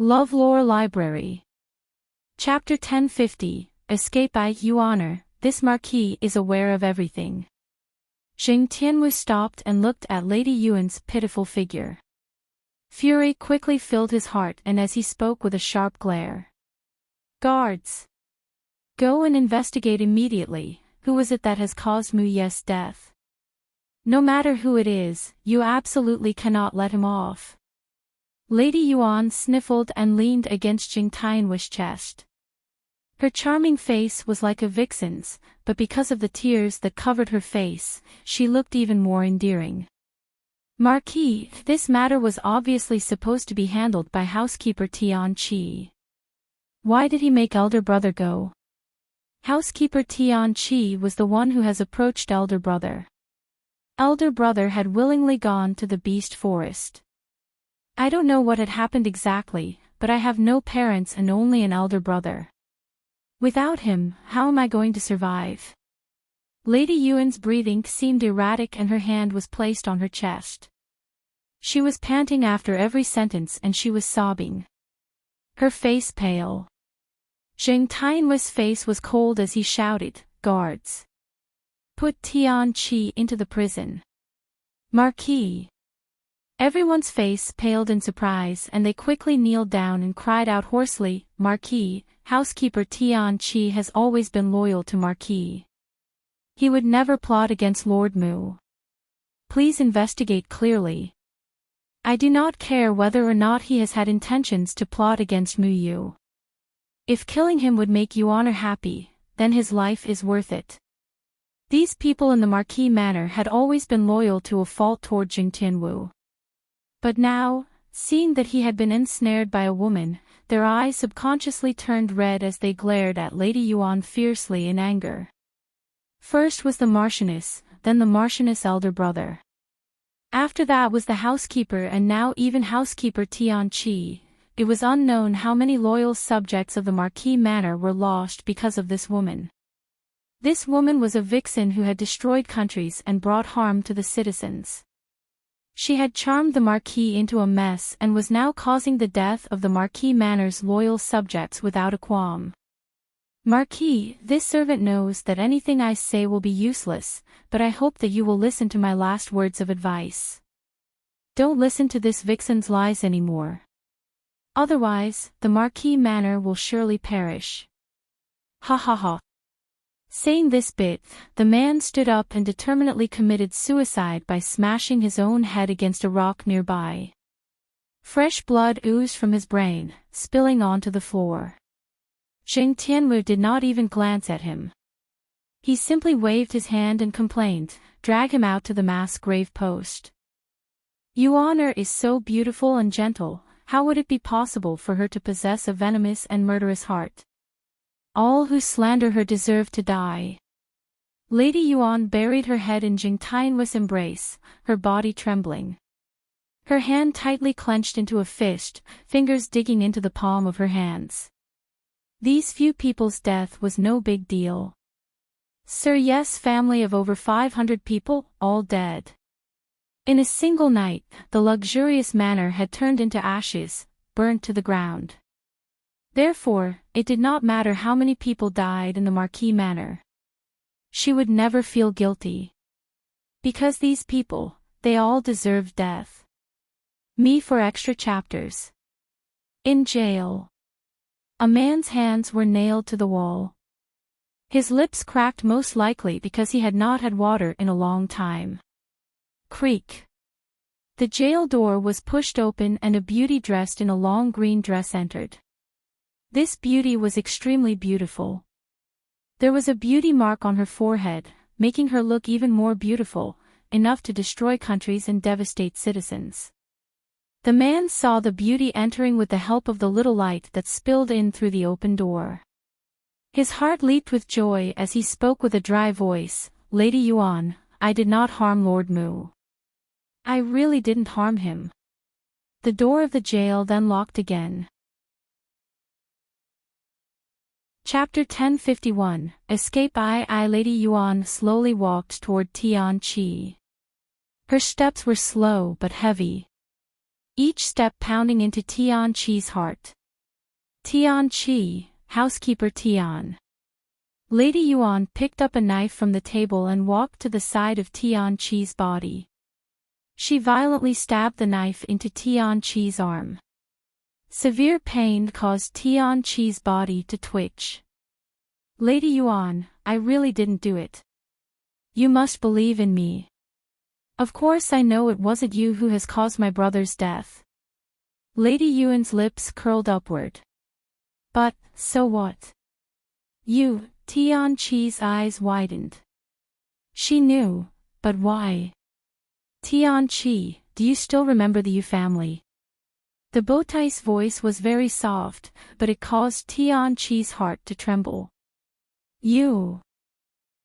LoveLore Library. Chapter 1050, Escape by You Honor. This Marquis is aware of everything. Jing Tianwu stopped and looked at Lady Yuan's pitiful figure. Fury quickly filled his heart, and as he spoke with a sharp glare. Guards! Go and investigate immediately, who was it that has caused Mu Ye's death? No matter who it is, you absolutely cannot let him off. Lady Yuan sniffled and leaned against Jing Tianwu's chest. Her charming face was like a vixen's, but because of the tears that covered her face, she looked even more endearing. Marquis, this matter was obviously supposed to be handled by housekeeper Tian Qi. Why did he make elder brother go? Housekeeper Tian Qi was the one who has approached elder brother. Elder brother had willingly gone to the beast forest. I don't know what had happened exactly, but I have no parents and only an elder brother. Without him, how am I going to survive? Lady Yuan's breathing seemed erratic and her hand was placed on her chest. She was panting after every sentence and she was sobbing. Her face pale. Jing Tianwu's face was cold as he shouted, "Guards! Put Tian Qi into the prison." Marquis! Everyone's face paled in surprise and they quickly kneeled down and cried out hoarsely, "Marquis, housekeeper Tian Qi has always been loyal to Marquis. He would never plot against Lord Mu. Please investigate clearly. I do not care whether or not he has had intentions to plot against Mu Yu. If killing him would make you honor happy, then his life is worth it." These people in the Marquis manor had always been loyal to a fault toward Jing Tianwu. But now, seeing that he had been ensnared by a woman, their eyes subconsciously turned red as they glared at Lady Yuan fiercely in anger. First was the Marchioness, then the Marchioness' elder brother. After that was the housekeeper and now even housekeeper Tian Qi. It was unknown how many loyal subjects of the Marquis manor were lost because of this woman. This woman was a vixen who had destroyed countries and brought harm to the citizens. She had charmed the Marquis into a mess and was now causing the death of the Marquis manor's loyal subjects without a qualm. Marquis, this servant knows that anything I say will be useless, but I hope that you will listen to my last words of advice. Don't listen to this vixen's lies anymore. Otherwise, the Marquis manor will surely perish. Ha ha ha. Saying this bit, the man stood up and determinedly committed suicide by smashing his own head against a rock nearby. Fresh blood oozed from his brain, spilling onto the floor. Jing Tianwu did not even glance at him. He simply waved his hand and complained, "Drag him out to the mass grave post. Your Honor is so beautiful and gentle, how would it be possible for her to possess a venomous and murderous heart? All who slander her deserve to die." Lady Yuan buried her head in Jing Tianwu's embrace, her body trembling. Her hand tightly clenched into a fist, fingers digging into the palm of her hands. These few people's death was no big deal. Sir Yes family of over 500 people, all dead. In a single night, the luxurious manor had turned into ashes, burnt to the ground. Therefore, it did not matter how many people died in the Marquis manor. She would never feel guilty. Because these people, they all deserved death. Me for extra chapters. In jail. A man's hands were nailed to the wall. His lips cracked, most likely because he had not had water in a long time. Creak. The jail door was pushed open and a beauty dressed in a long green dress entered. This beauty was extremely beautiful. There was a beauty mark on her forehead, making her look even more beautiful, enough to destroy countries and devastate citizens. The man saw the beauty entering with the help of the little light that spilled in through the open door. His heart leaped with joy as he spoke with a dry voice, "Lady Yuan, I did not harm Lord Mu. I really didn't harm him." The door of the jail then locked again. Chapter 1051, Escape I Lady Yuan slowly walked toward Tian Qi. Her steps were slow but heavy. each step pounding into Tianqi's heart. Tianqi, housekeeper Tian. Lady Yuan picked up a knife from the table and walked to the side of Tianqi's body. She violently stabbed the knife into Tianqi's arm. Severe pain caused Tianqi's body to twitch. Lady Yuan, I really didn't do it. You must believe in me. Of course I know it wasn't you who has caused my brother's death. Lady Yuan's lips curled upward. But, so what? You, Tianqi's eyes widened. She knew, but why? Tianqi, do you still remember the Yu family? The bowtie's voice was very soft, but it caused Tianqi's heart to tremble. You.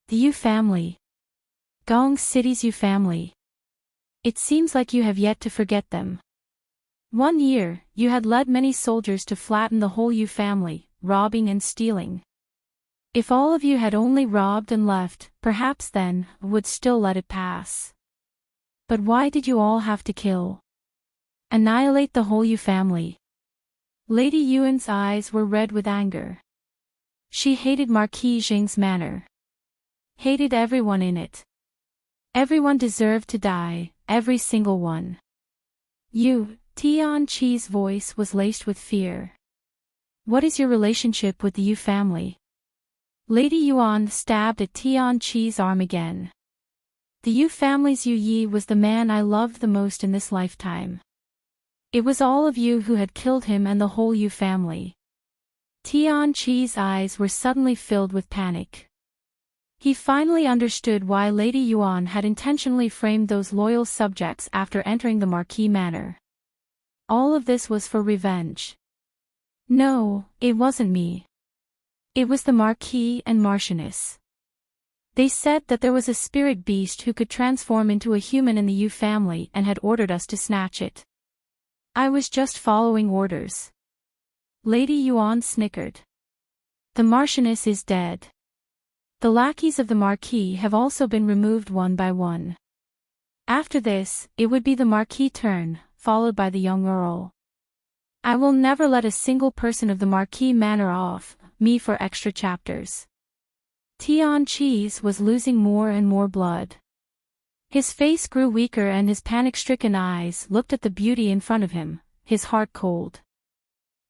The Yu family. Gong City's Yu family. It seems like you have yet to forget them. 1 year, you had led many soldiers to flatten the whole Yu family, robbing and stealing. If all of you had only robbed and left, perhaps then, would still let it pass. But why did you all have to kill? Annihilate the whole Yu family. Lady Yuan's eyes were red with anger. She hated Marquis Jing's manor. Hated everyone in it. Everyone deserved to die, every single one. You, Tianqi's voice was laced with fear. What is your relationship with the Yu family? Lady Yuan stabbed at Tianqi's arm again. The Yu family's Yu Yi was the man I loved the most in this lifetime. It was all of you who had killed him and the whole Yu family. Tianqi's eyes were suddenly filled with panic. He finally understood why Lady Yuan had intentionally framed those loyal subjects after entering the Marquis manor. All of this was for revenge. No, it wasn't me. It was the Marquis and Marchioness. They said that there was a spirit beast who could transform into a human in the Yu family and had ordered us to snatch it. I was just following orders. Lady Yuan snickered. The Marchioness is dead. The lackeys of the Marquis have also been removed one by one. After this, it would be the Marquis' turn, followed by the young Earl. I will never let a single person of the Marquis manor off me for extra chapters. Tianqi's was losing more and more blood. His face grew weaker and his panic-stricken eyes looked at the beauty in front of him, his heart cold.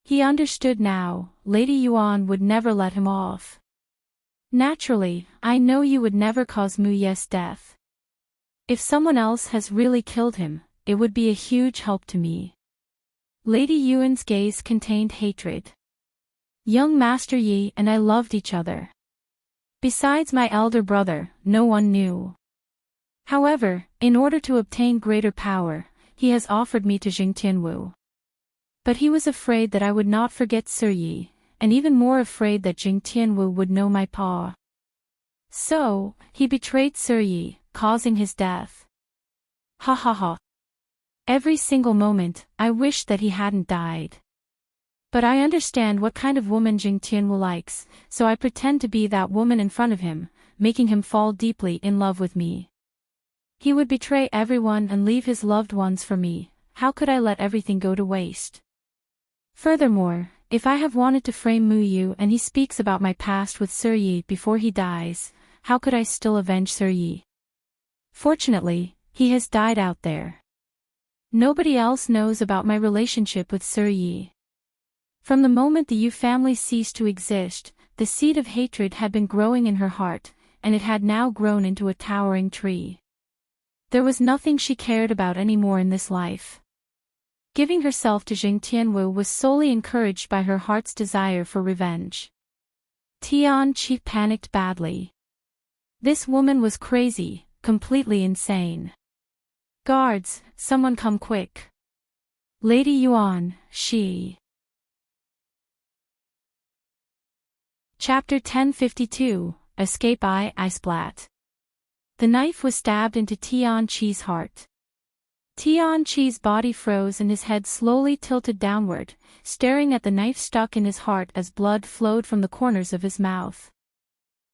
He understood now, Lady Yuan would never let him off. Naturally, I know you would never cause Mu Ye's death. If someone else has really killed him, it would be a huge help to me. Lady Yuan's gaze contained hatred. Young Master Yi and I loved each other. Besides my elder brother, no one knew. However, in order to obtain greater power, he has offered me to Jing Tianwu. But he was afraid that I would not forget Sir Yi, and even more afraid that Jing Tianwu would know my paw. So, he betrayed Sir Yi, causing his death. Ha ha ha. Every single moment, I wished that he hadn't died. But I understand what kind of woman Jing Tianwu likes, so I pretend to be that woman in front of him, making him fall deeply in love with me. He would betray everyone and leave his loved ones for me. How could I let everything go to waste? Furthermore, if I have wanted to frame Mu Yu and he speaks about my past with Sir Yi before he dies, how could I still avenge Sir Yi? Fortunately, he has died out there. Nobody else knows about my relationship with Sir Yi. From the moment the Yu family ceased to exist, the seed of hatred had been growing in her heart, and it had now grown into a towering tree. There was nothing she cared about anymore in this life. Giving herself to Jing Tianwu was solely encouraged by her heart's desire for revenge. Tianqi panicked badly. This woman was crazy, completely insane. Guards, someone come quick. Lady Yuan, she. Chapter 1052, Escape I Splat. The knife was stabbed into Tianqi's heart. Tianqi's body froze and his head slowly tilted downward, staring at the knife stuck in his heart as blood flowed from the corners of his mouth.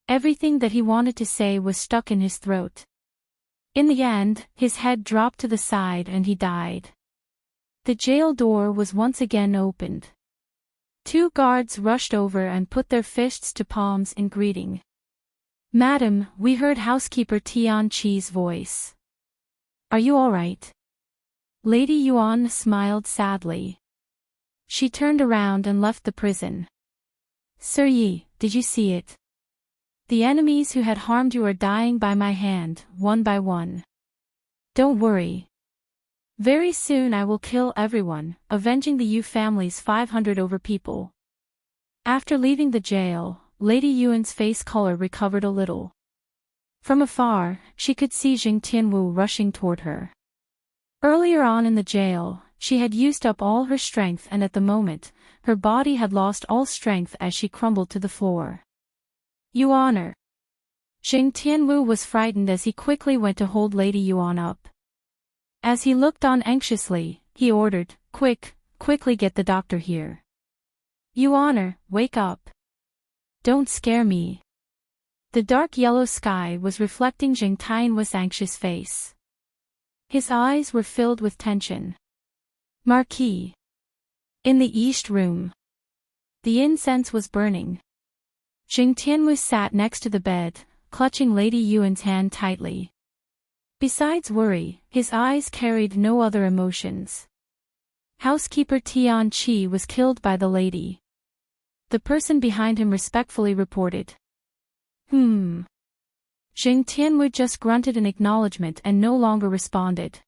Everything that he wanted to say was stuck in his throat. In the end, his head dropped to the side and he died. The jail door was once again opened. 2 guards rushed over and put their fists to palms in greeting. "Madam," we heard housekeeper Tian Chi's voice. "Are you all right?" Lady Yuan smiled sadly. She turned around and left the prison. "Sir Yi, did you see it? The enemies who had harmed you are dying by my hand, one by one. Don't worry. Very soon I will kill everyone, avenging the Yu family's 500 over people." After leaving the jail, Lady Yuan's face color recovered a little. From afar, she could see Jing Tianwu rushing toward her. Earlier on in the jail, she had used up all her strength, and at the moment, her body had lost all strength as she crumbled to the floor. "Your Honor." Jing Tianwu was frightened as he quickly went to hold Lady Yuan up. As he looked on anxiously, he ordered, quickly get the doctor here." "Your Honor, wake up. Don't scare me." The dark yellow sky was reflecting Jing Tianwu's anxious face. His eyes were filled with tension. "Marquis." In the east room. The incense was burning. Jing Tianwu sat next to the bed, clutching Lady Yuan's hand tightly. Besides worry, his eyes carried no other emotions. Housekeeper Tian Chi was killed by the lady. The person behind him respectfully reported. Jing Tianwu just grunted in acknowledgement and no longer responded.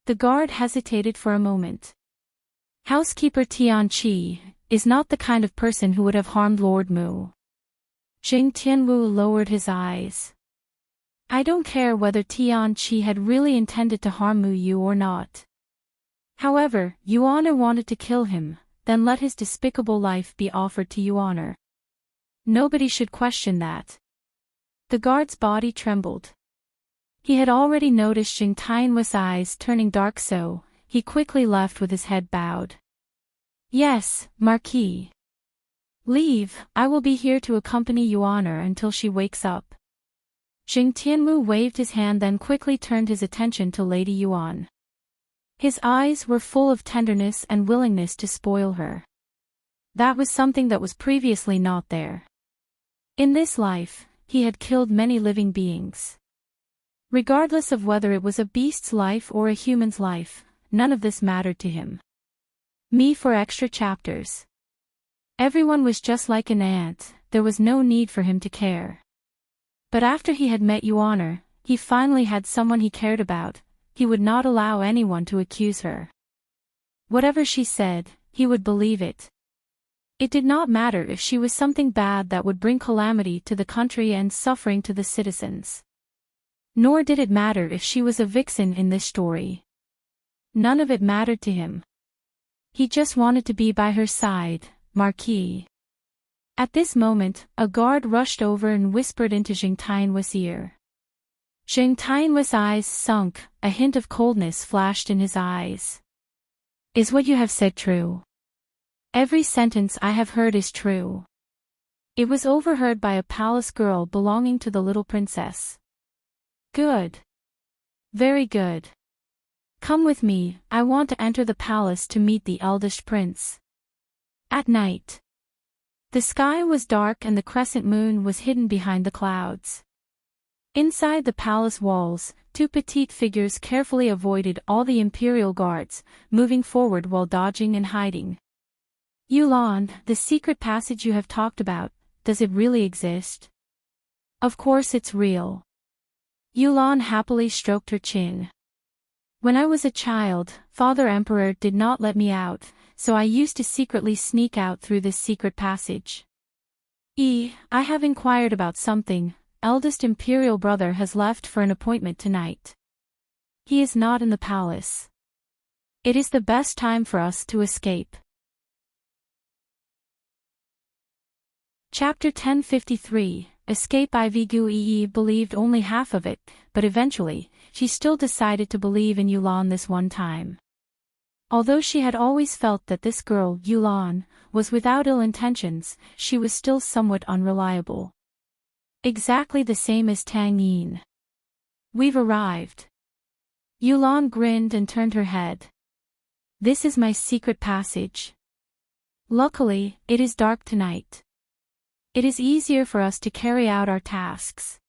The guard hesitated for a moment. Housekeeper Tian Chi is not the kind of person who would have harmed Lord Mu. Jing Tianwu lowered his eyes. "I don't care whether Tian Chi had really intended to harm Mu Yu or not. However, Your Honor wanted to kill him, then let his despicable life be offered to Your Honor. Nobody should question that." The guard's body trembled. He had already noticed Jing Tianwu's eyes turning dark, so he quickly left with his head bowed. "Yes, Marquis. Leave, I will be here to accompany Your Honor until she wakes up." Jing Tianwu waved his hand, then quickly turned his attention to Lady Yuan. His eyes were full of tenderness and willingness to spoil her. That was something that was previously not there. In this life, he had killed many living beings. Regardless of whether it was a beast's life or a human's life, none of this mattered to him. Me for extra chapters. Everyone was just like an ant, there was no need for him to care. But after he had met Your Honor, he finally had someone he cared about. He would not allow anyone to accuse her. Whatever she said, he would believe it. It did not matter if she was something bad that would bring calamity to the country and suffering to the citizens. Nor did it matter if she was a vixen in this story. None of it mattered to him. He just wanted to be by her side, Marquis. At this moment, a guard rushed over and whispered into Jing Tianwu's ear. Jing Tianwu's eyes sunk, a hint of coldness flashed in his eyes. "Is what you have said true?" "Every sentence I have heard is true." It was overheard by a palace girl belonging to the little princess. "Good. Very good. Come with me, I want to enter the palace to meet the eldest prince." At night. The sky was dark and the crescent moon was hidden behind the clouds. Inside the palace walls, 2 petite figures carefully avoided all the imperial guards, moving forward while dodging and hiding. "Yulan, the secret passage you have talked about, does it really exist?" "Of course it's real." Yulan happily stroked her chin. "When I was a child, Father Emperor did not let me out, so I used to secretly sneak out through this secret passage. I have inquired about something. Eldest imperial brother has left for an appointment tonight. He is not in the palace. It is the best time for us to escape." Chapter 1053, Escape. Gu Yi believed only half of it, but eventually, she still decided to believe in Yulan this one time. Although she had always felt that this girl, Yulan, was without ill intentions, she was still somewhat unreliable. Exactly the same as Tang Yin. "We've arrived." Yulan grinned and turned her head. This is my secret passage. Luckily, it is dark tonight. It is easier for us to carry out our tasks.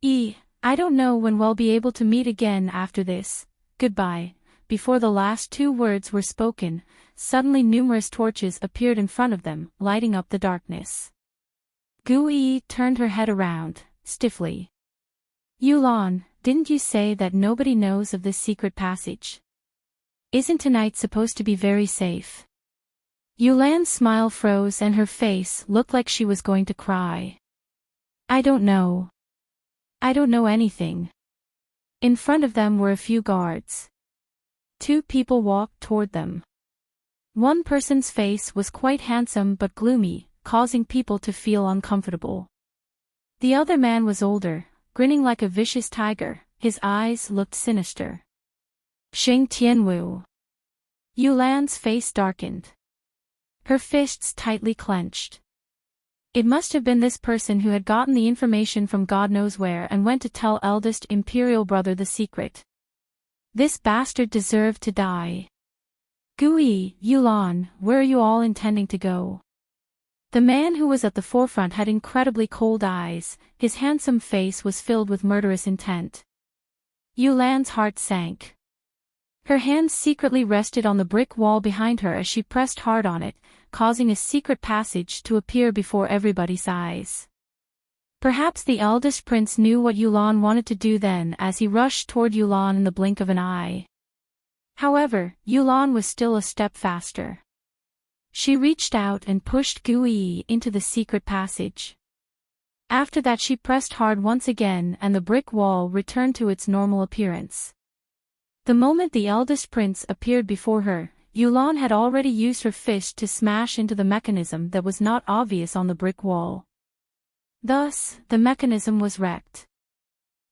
I don't know when we'll be able to meet again after this. Goodbye." Before the last two words were spoken, suddenly numerous torches appeared in front of them, lighting up the darkness. Gu turned her head around, stiffly. "Yulan, didn't you say that nobody knows of this secret passage? Isn't tonight supposed to be very safe?" Yulan's smile froze and her face looked like she was going to cry. "I don't know. I don't know anything." In front of them were a few guards. Two people walked toward them. One person's face was quite handsome but gloomy, causing people to feel uncomfortable. The other man was older, grinning like a vicious tiger, his eyes looked sinister. "Xing Tianwu." Yulan's face darkened. Her fists tightly clenched. It must have been this person who had gotten the information from God knows where and went to tell eldest imperial brother the secret. This bastard deserved to die. "Gui, Yulan, where are you all intending to go?" The man who was at the forefront had incredibly cold eyes, his handsome face was filled with murderous intent. Yulan's heart sank. Her hands secretly rested on the brick wall behind her as she pressed hard on it, causing a secret passage to appear before everybody's eyes. Perhaps the eldest prince knew what Yulan wanted to do then as he rushed toward Yulan in the blink of an eye. However, Yulan was still a step faster. She reached out and pushed Gui into the secret passage. After that she pressed hard once again and the brick wall returned to its normal appearance. The moment the eldest prince appeared before her, Yulan had already used her fist to smash into the mechanism that was not obvious on the brick wall. Thus, the mechanism was wrecked.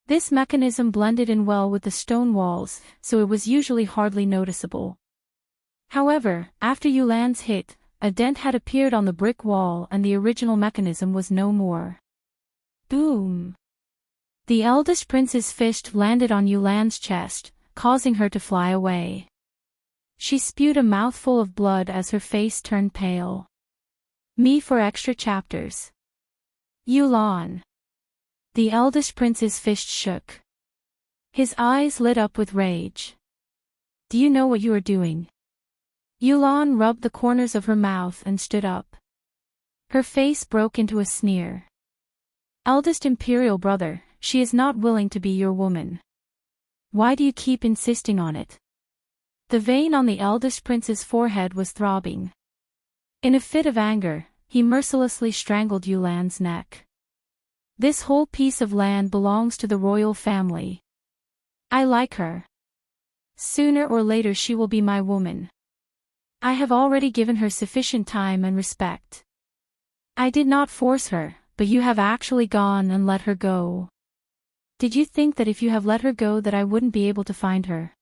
This mechanism blended in well with the stone walls, so it was usually hardly noticeable. However, after Yulan's hit, a dent had appeared on the brick wall and the original mechanism was no more. Boom! The eldest prince's fist landed on Yulan's chest, causing her to fly away. She spewed a mouthful of blood as her face turned pale. Me for extra chapters. Yulan. The eldest prince's fist shook. His eyes lit up with rage. Do you know what you are doing? Yulan rubbed the corners of her mouth and stood up. Her face broke into a sneer. Eldest imperial brother, she is not willing to be your woman. Why do you keep insisting on it? The vein on the eldest prince's forehead was throbbing. In a fit of anger, he mercilessly strangled Yulan's neck. This whole piece of land belongs to the royal family. I like her. Sooner or later she will be my woman. I have already given her sufficient time and respect. I did not force her, but you have actually gone and let her go. Did you think that if you have let her go that I wouldn't be able to find her?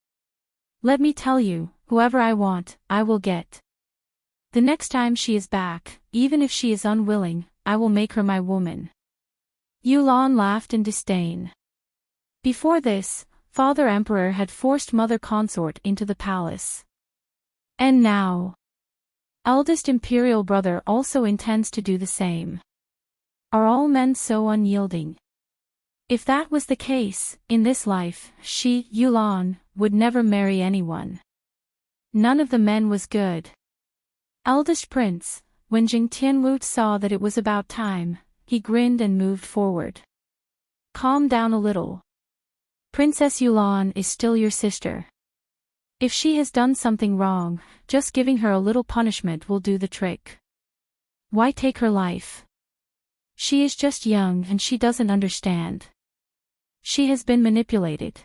Let me tell you, whoever I want, I will get. The next time she is back, even if she is unwilling, I will make her my woman. Yulan laughed in disdain. Before this, Father Emperor had forced Mother Consort into the palace. And now, eldest imperial brother also intends to do the same. Are all men so unyielding? If that was the case, in this life, she, Yulan, would never marry anyone. None of the men was good. Eldest prince, when Jing Tianwu saw that it was about time, he grinned and moved forward. Calm down a little. Princess Yulan is still your sister. If she has done something wrong, just giving her a little punishment will do the trick. Why take her life? She is just young and she doesn't understand. She has been manipulated.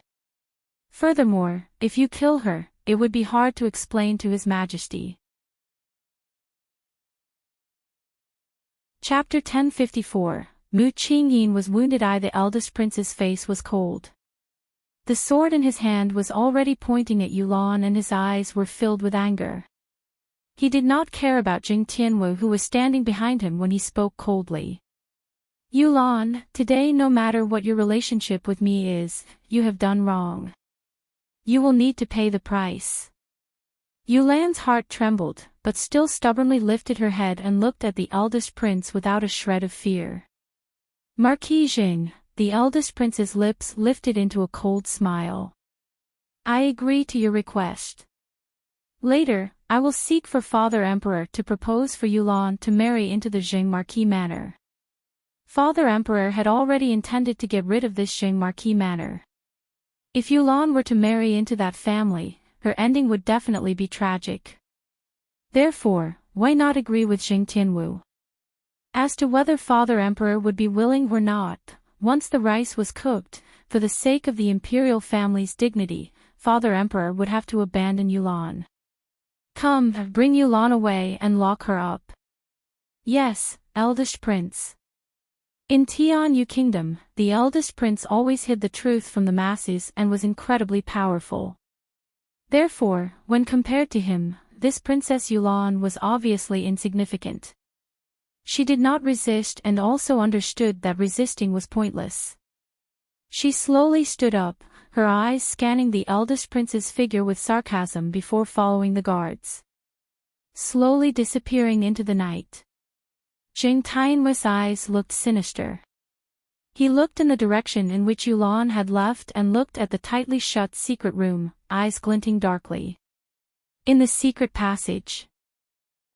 Furthermore, if you kill her, it would be hard to explain to His Majesty. Chapter 1054. Mu Qingyin was wounded. The eldest prince's face was cold. The sword in his hand was already pointing at Yulan and his eyes were filled with anger. He did not care about Jing Tianwu who was standing behind him when he spoke coldly. Yulan, today no matter what your relationship with me is, you have done wrong. You will need to pay the price. Yulan's heart trembled, but still stubbornly lifted her head and looked at the eldest prince without a shred of fear. Marquis Jing, the eldest prince's lips lifted into a cold smile. I agree to your request. Later, I will seek for Father Emperor to propose for Yulan to marry into the Jing Marquis manor. Father Emperor had already intended to get rid of this Jing Marquis manor. If Yulan were to marry into that family, her ending would definitely be tragic. Therefore, why not agree with Jing Tianwu? As to whether Father Emperor would be willing or not, once the rice was cooked, for the sake of the imperial family's dignity, Father Emperor would have to abandon Yulan. Come, bring Yulan away and lock her up. Yes, eldest prince. In Tianyu Kingdom, the eldest prince always hid the truth from the masses and was incredibly powerful. Therefore, when compared to him, this Princess Yulan was obviously insignificant. She did not resist and also understood that resisting was pointless. She slowly stood up, her eyes scanning the eldest prince's figure with sarcasm before following the guards. Slowly disappearing into the night. Jing Tianwu's eyes looked sinister. He looked in the direction in which Yulan had left and looked at the tightly shut secret room, eyes glinting darkly. In the secret passage.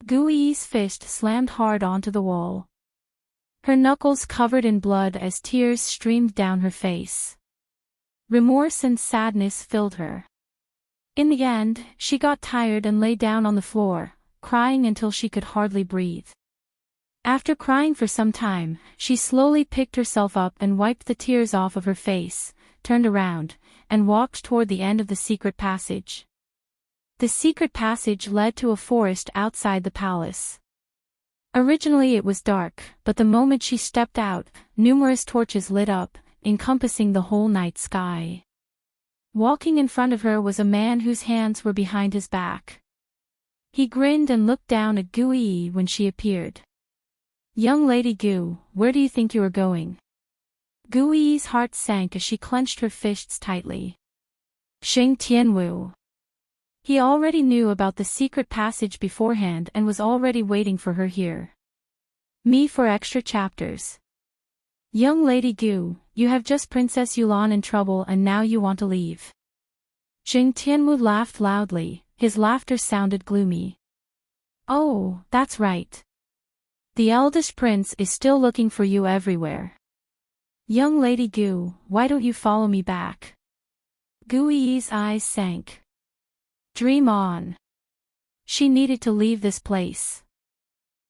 Gui's fist slammed hard onto the wall. Her knuckles covered in blood as tears streamed down her face. Remorse and sadness filled her. In the end, she got tired and lay down on the floor, crying until she could hardly breathe. After crying for some time, she slowly picked herself up and wiped the tears off of her face, turned around, and walked toward the end of the secret passage. The secret passage led to a forest outside the palace. Originally it was dark, but the moment she stepped out, numerous torches lit up, encompassing the whole night sky. Walking in front of her was a man whose hands were behind his back. He grinned and looked down at Gui when she appeared. Young Lady Gu, where do you think you are going? Gui's heart sank as she clenched her fists tightly. Jing Tianwu. He already knew about the secret passage beforehand and was already waiting for her here. Me for extra chapters. Young Lady Gu, you have just Princess Yulan in trouble and now you want to leave. Jing Tianwu laughed loudly, his laughter sounded gloomy. Oh, that's right. The eldest prince is still looking for you everywhere. Young Lady Gu, why don't you follow me back? Gui's eyes sank. Dream on. She needed to leave this place.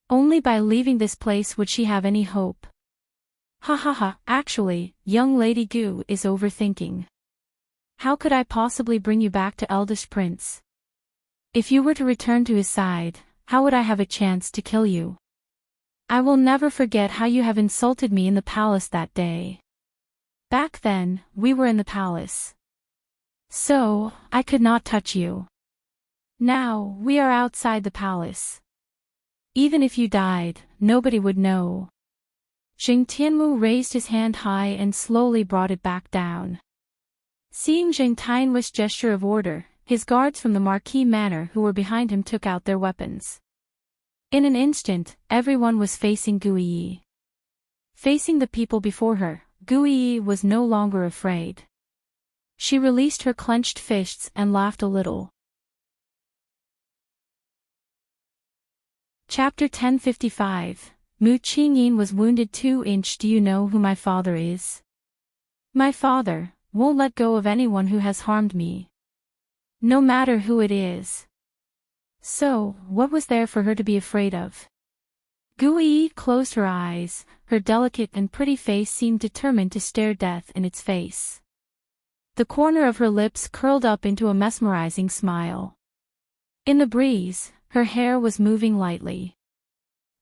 Only by leaving this place would she have any hope. Ha ha ha, actually, young Lady Gu is overthinking. How could I possibly bring you back to eldest prince? If you were to return to his side, how would I have a chance to kill you? I will never forget how you have insulted me in the palace that day. Back then, we were in the palace. So, I could not touch you. Now, we are outside the palace. Even if you died, nobody would know. Jing Tianwu raised his hand high and slowly brought it back down. Seeing Jing Tianwu's gesture of order, his guards from the Marquis Manor who were behind him took out their weapons. In an instant, everyone was facing Gui. Facing the people before her, Gui was no longer afraid. She released her clenched fists and laughed a little. Chapter 1055. Mu Qingyin was wounded 2-inch. Do you know who my father is? My father won't let go of anyone who has harmed me. No matter who it is. So, what was there for her to be afraid of? Gui closed her eyes, her delicate and pretty face seemed determined to stare death in its face. The corner of her lips curled up into a mesmerizing smile. In the breeze, her hair was moving lightly.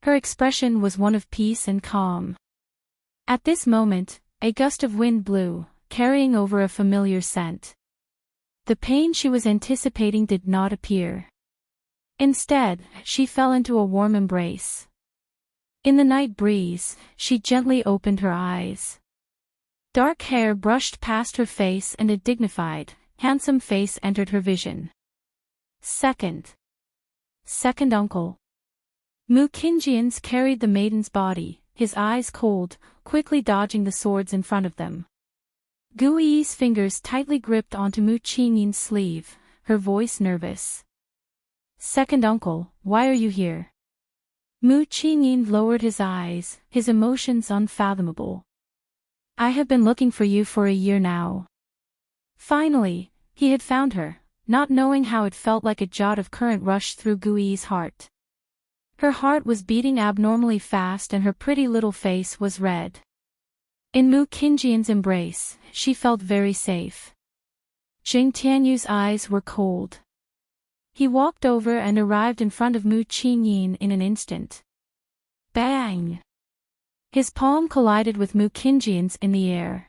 Her expression was one of peace and calm. At this moment, a gust of wind blew, carrying over a familiar scent. The pain she was anticipating did not appear. Instead, she fell into a warm embrace. In the night breeze, she gently opened her eyes. Dark hair brushed past her face and a dignified, handsome face entered her vision. Second uncle. Mu Qingjian's carried the maiden's body, his eyes cold, quickly dodging the swords in front of them. Gu Yi's fingers tightly gripped onto Mu Qingyin's sleeve, her voice nervous. Second uncle, why are you here? Mu Qingyin lowered his eyes, his emotions unfathomable. I have been looking for you for a year now. Finally, he had found her, not knowing how it felt like a jot of current rushed through Gu Yi's heart. Her heart was beating abnormally fast and her pretty little face was red. In Mu Qingjian's embrace, she felt very safe. Jing Tianyu's eyes were cold. He walked over and arrived in front of Mu Qingyin in an instant. Bang! His palm collided with Mu Qingjian's in the air.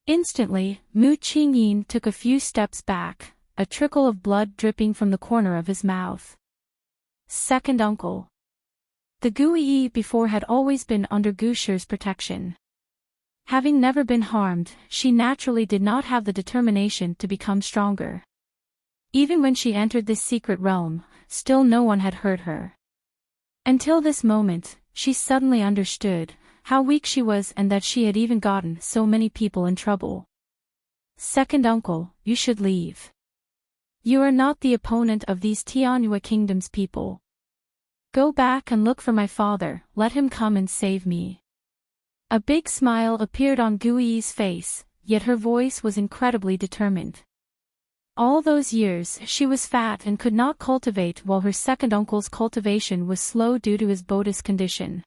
Instantly, Mu Qingyin took a few steps back, a trickle of blood dripping from the corner of his mouth. Second uncle. The Gu Yi before had always been under Gu Shi's protection. Having never been harmed, she naturally did not have the determination to become stronger. Even when she entered this secret realm, still no one had hurt her. Until this moment, she suddenly understood how weak she was and that she had even gotten so many people in trouble. Second uncle, you should leave. You are not the opponent of these Tianyue Kingdom's people. Go back and look for my father, let him come and save me. A big smile appeared on Gu Yi's face, yet her voice was incredibly determined. All those years she was fat and could not cultivate while her second uncle's cultivation was slow due to his Buddhist condition.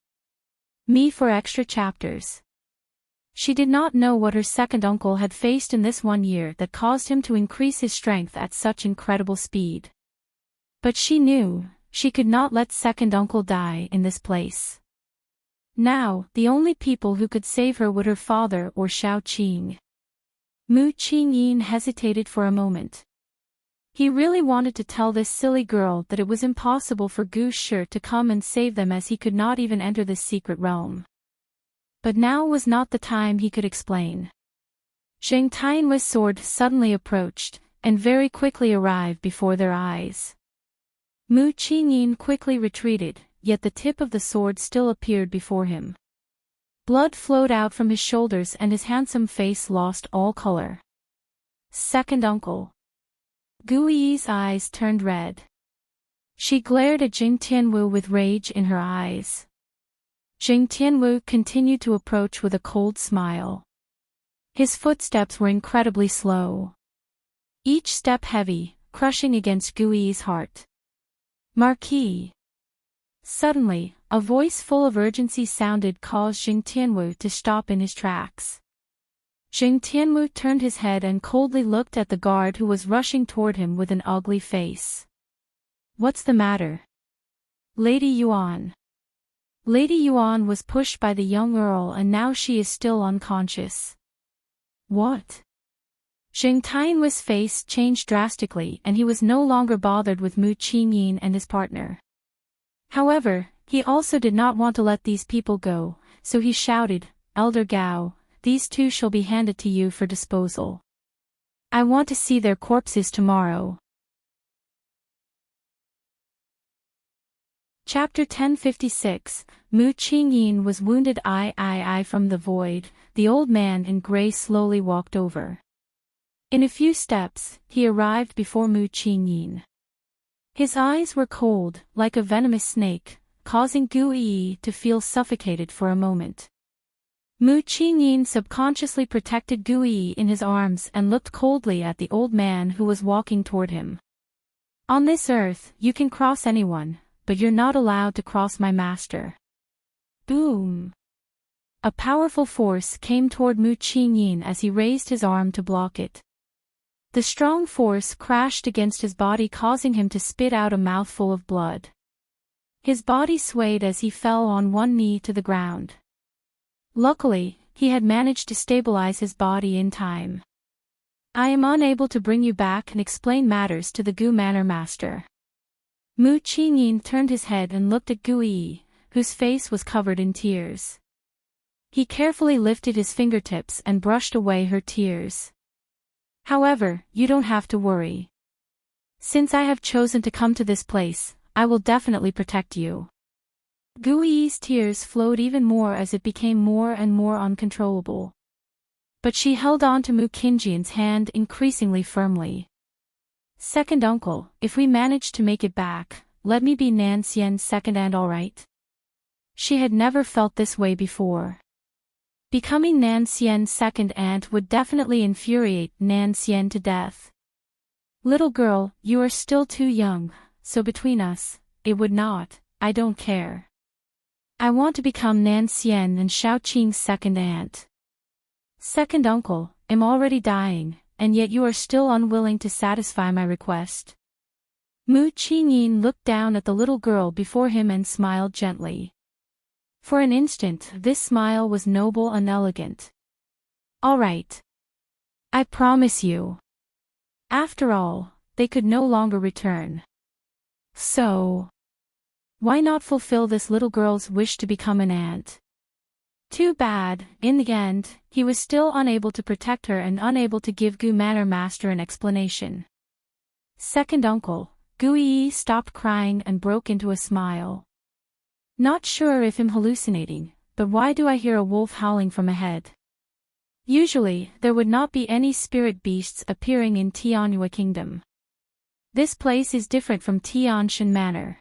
Me for extra chapters. She did not know what her second uncle had faced in this 1 year that caused him to increase his strength at such incredible speed. But she knew, she could not let second uncle die in this place. Now, the only people who could save her were her father or Shao Qing. Mu Qingyin hesitated for a moment. He really wanted to tell this silly girl that it was impossible for Gu Shi to come and save them as he could not even enter this secret realm. But now was not the time he could explain. Zheng Tianhui's sword suddenly approached, and very quickly arrived before their eyes. Mu Qingyin quickly retreated, yet the tip of the sword still appeared before him. Blood flowed out from his shoulders and his handsome face lost all color. Second uncle. Gu Yi's eyes turned red. She glared at Jing Tianwu with rage in her eyes. Jing Tianwu continued to approach with a cold smile. His footsteps were incredibly slow. Each step heavy, crushing against Gu Yi's heart. Marquis. Suddenly, a voice full of urgency sounded caused Jing Tianwu to stop in his tracks. Jing Tianwu turned his head and coldly looked at the guard who was rushing toward him with an ugly face. What's the matter? Lady Yuan. Lady Yuan was pushed by the young earl and now she is still unconscious. What? Zheng Tianhui's face changed drastically and he was no longer bothered with Mu Qingyin and his partner. However, he also did not want to let these people go, so he shouted, Elder Gao, these two shall be handed to you for disposal. I want to see their corpses tomorrow. Chapter 1056, Mu Qingyin was wounded from the void. The old man in grey slowly walked over. In a few steps, he arrived before Mu Qingyin. His eyes were cold, like a venomous snake, causing Gu Yi to feel suffocated for a moment. Mu Qingyin subconsciously protected Gu Yi in his arms and looked coldly at the old man who was walking toward him. On this earth, you can cross anyone, but you're not allowed to cross my master. Boom! A powerful force came toward Mu Qingyin as he raised his arm to block it. The strong force crashed against his body, causing him to spit out a mouthful of blood. His body swayed as he fell on one knee to the ground. Luckily, he had managed to stabilize his body in time. I am unable to bring you back and explain matters to the Gu Manor Master. Mu Qingyin turned his head and looked at Gu Yi, whose face was covered in tears. He carefully lifted his fingertips and brushed away her tears. However, you don't have to worry. Since I have chosen to come to this place, I will definitely protect you. Gu Yi's tears flowed even more as it became more and more uncontrollable. But she held on to Mu Qingjian's hand increasingly firmly. Second uncle, if we manage to make it back, let me be Nan Xian's second aunt, alright? She had never felt this way before. Becoming Nan Xian's second aunt would definitely infuriate Nan Xian to death. Little girl, you are still too young, so between us, it would not, I don't care. I want to become Nan Xian and Xiaoqing's second aunt. Second uncle, I'm already dying, and yet you are still unwilling to satisfy my request. Mu Qingyin looked down at the little girl before him and smiled gently. For an instant, this smile was noble and elegant. All right. I promise you. After all, they could no longer return. So, why not fulfill this little girl's wish to become an aunt? Too bad, in the end, he was still unable to protect her and unable to give Gu Manor Master an explanation. Second uncle, Gu Yi stopped crying and broke into a smile. Not sure if I'm hallucinating, but why do I hear a wolf howling from ahead? Usually, there would not be any spirit beasts appearing in Tianyue Kingdom. This place is different from Tianshan Manor.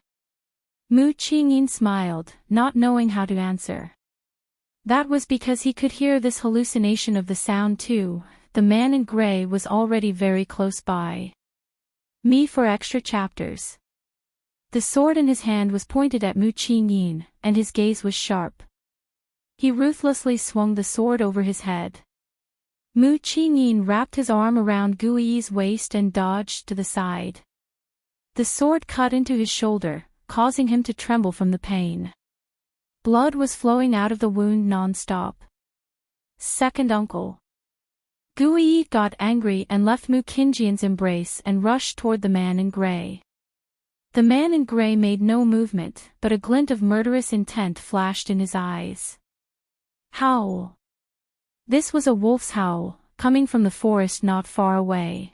Mu Qingyin smiled, not knowing how to answer. That was because he could hear this hallucination of the sound too. The man in gray was already very close by. Me for extra chapters. The sword in his hand was pointed at Mu Qingyin, and his gaze was sharp. He ruthlessly swung the sword over his head. Mu Qingyin wrapped his arm around Gu Yi's waist and dodged to the side. The sword cut into his shoulder, causing him to tremble from the pain. Blood was flowing out of the wound non-stop. Second uncle. Gu Yi got angry and left Mu Qingjian's embrace and rushed toward the man in gray. The man in gray made no movement, but a glint of murderous intent flashed in his eyes. Howl. This was a wolf's howl, coming from the forest not far away.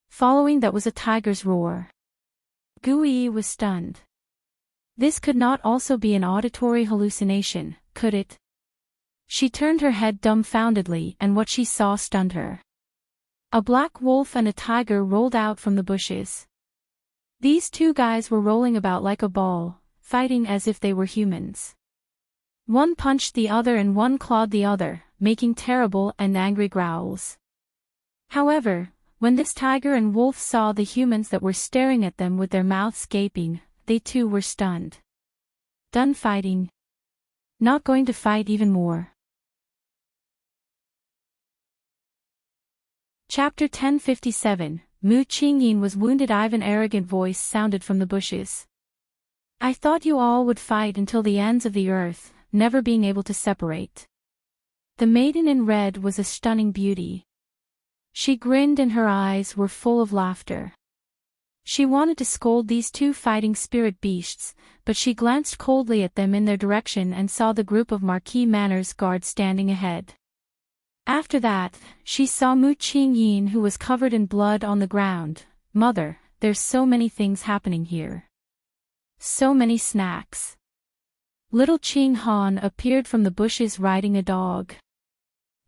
Following that was a tiger's roar. Gu Yi was stunned. This could not also be an auditory hallucination, could it? She turned her head dumbfoundedly and what she saw stunned her. A black wolf and a tiger rolled out from the bushes. These two guys were rolling about like a ball, fighting as if they were humans. One punched the other and one clawed the other, making terrible and angry growls. However, when this tiger and wolf saw the humans that were staring at them with their mouths gaping, they too were stunned. Done fighting? Not going to fight even more. Chapter 1057, Mu Qingyin was wounded. An arrogant voice sounded from the bushes. I thought you all would fight until the ends of the earth, never being able to separate. The maiden in red was a stunning beauty. She grinned and her eyes were full of laughter. She wanted to scold these two fighting spirit beasts, but she glanced coldly at them in their direction and saw the group of Marquis Manor's guards standing ahead. After that, she saw Mu Qingyin, who was covered in blood on the ground. Mother, there's so many things happening here. So many snacks. Little Qing Han appeared from the bushes riding a dog.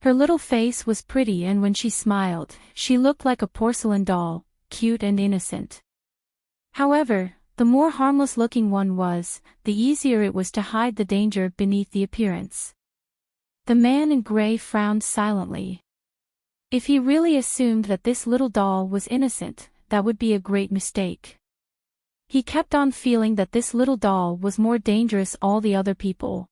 Her little face was pretty and when she smiled, she looked like a porcelain doll, cute and innocent. However, the more harmless-looking one was, the easier it was to hide the danger beneath the appearance. The man in gray frowned silently. If he really assumed that this little doll was innocent, that would be a great mistake. He kept on feeling that this little doll was more dangerous than all the other people.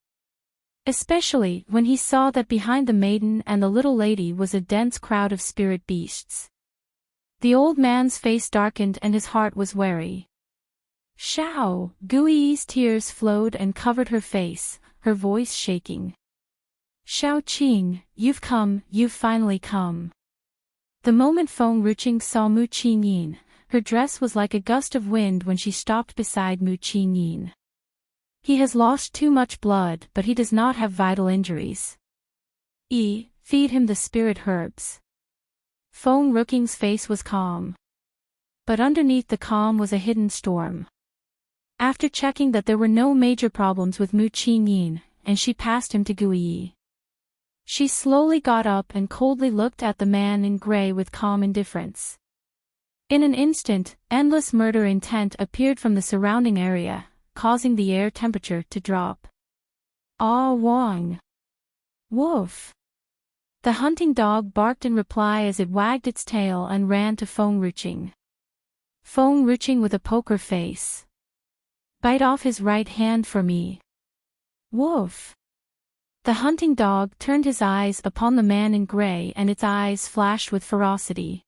Especially when he saw that behind the maiden and the little lady was a dense crowd of spirit beasts. The old man's face darkened and his heart was wary. Xiao, Gu Yi's tears flowed and covered her face, her voice shaking. Xiaoqing, you've finally come. The moment Feng Ruqing saw Mu Qingyin, her dress was like a gust of wind when she stopped beside Mu Qingyin. He has lost too much blood but he does not have vital injuries. Feed him the spirit herbs. Feng Ruqing's face was calm. But underneath the calm was a hidden storm. After checking that there were no major problems with Mu Qingyin, and she passed him to Guiyi. She slowly got up and coldly looked at the man in gray with calm indifference. In an instant, endless murder intent appeared from the surrounding area, causing the air temperature to drop. Ah Wang! Woof! The hunting dog barked in reply as it wagged its tail and ran to Feng Ruqing. Feng Ruqing with a poker face. Bite off his right hand for me. Woof! The hunting dog turned his eyes upon the man in gray and its eyes flashed with ferocity.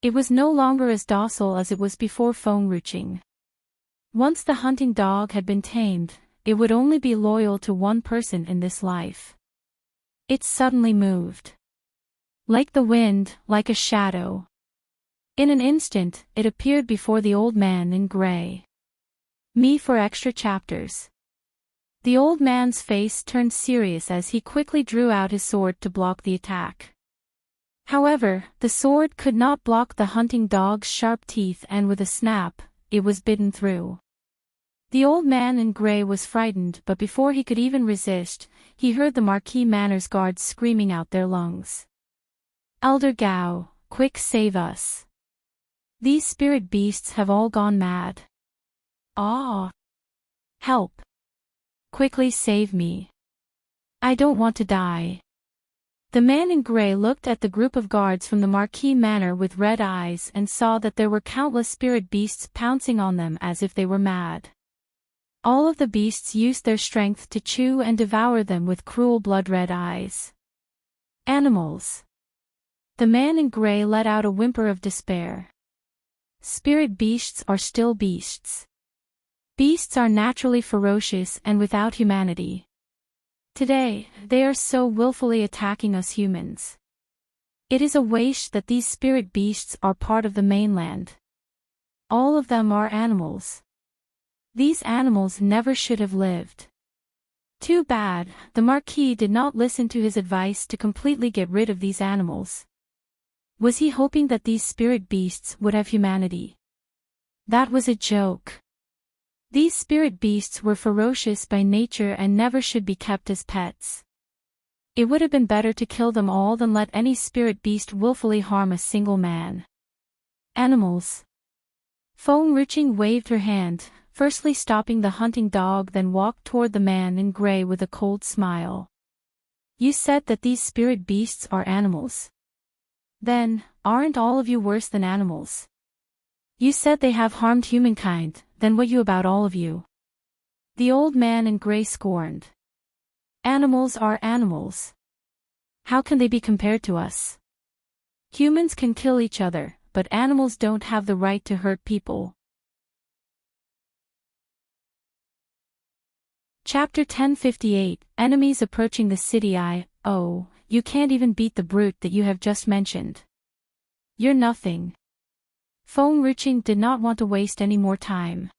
It was no longer as docile as it was before Feng Ruqing. Once the hunting dog had been tamed, it would only be loyal to one person in this life. It suddenly moved. Like the wind, like a shadow. In an instant, it appeared before the old man in gray. Me for extra chapters. The old man's face turned serious as he quickly drew out his sword to block the attack. However, the sword could not block the hunting dog's sharp teeth and with a snap, it was bitten through. The old man in gray was frightened, but before he could even resist, he heard the Marquis Manor's guards screaming out their lungs. Elder Gao, quick save us. These spirit beasts have all gone mad. Ah! Help! Quickly save me. I don't want to die. The man in gray looked at the group of guards from the Marquis Manor with red eyes and saw that there were countless spirit beasts pouncing on them as if they were mad. All of the beasts used their strength to chew and devour them with cruel blood-red eyes. Animals. The man in gray let out a whimper of despair. Spirit beasts are still beasts. Beasts are naturally ferocious and without humanity. Today, they are so willfully attacking us humans. It is a waste that these spirit beasts are part of the mainland. All of them are animals. These animals never should have lived. Too bad, the Marquis did not listen to his advice to completely get rid of these animals. Was he hoping that these spirit beasts would have humanity? That was a joke. These spirit beasts were ferocious by nature and never should be kept as pets. It would have been better to kill them all than let any spirit beast willfully harm a single man. Animals. Feng Ruqing waved her hand, firstly stopping the hunting dog, then walked toward the man in gray with a cold smile. You said that these spirit beasts are animals. Then, aren't all of you worse than animals? You said they have harmed humankind, then what about all of you? The old man in gray scorned. Animals are animals. How can they be compared to us? Humans can kill each other, but animals don't have the right to hurt people. Chapter 1058, Enemies Approaching the City. Oh, you can't even beat the brute that you have just mentioned. You're nothing. Feng Ruqing did not want to waste any more time.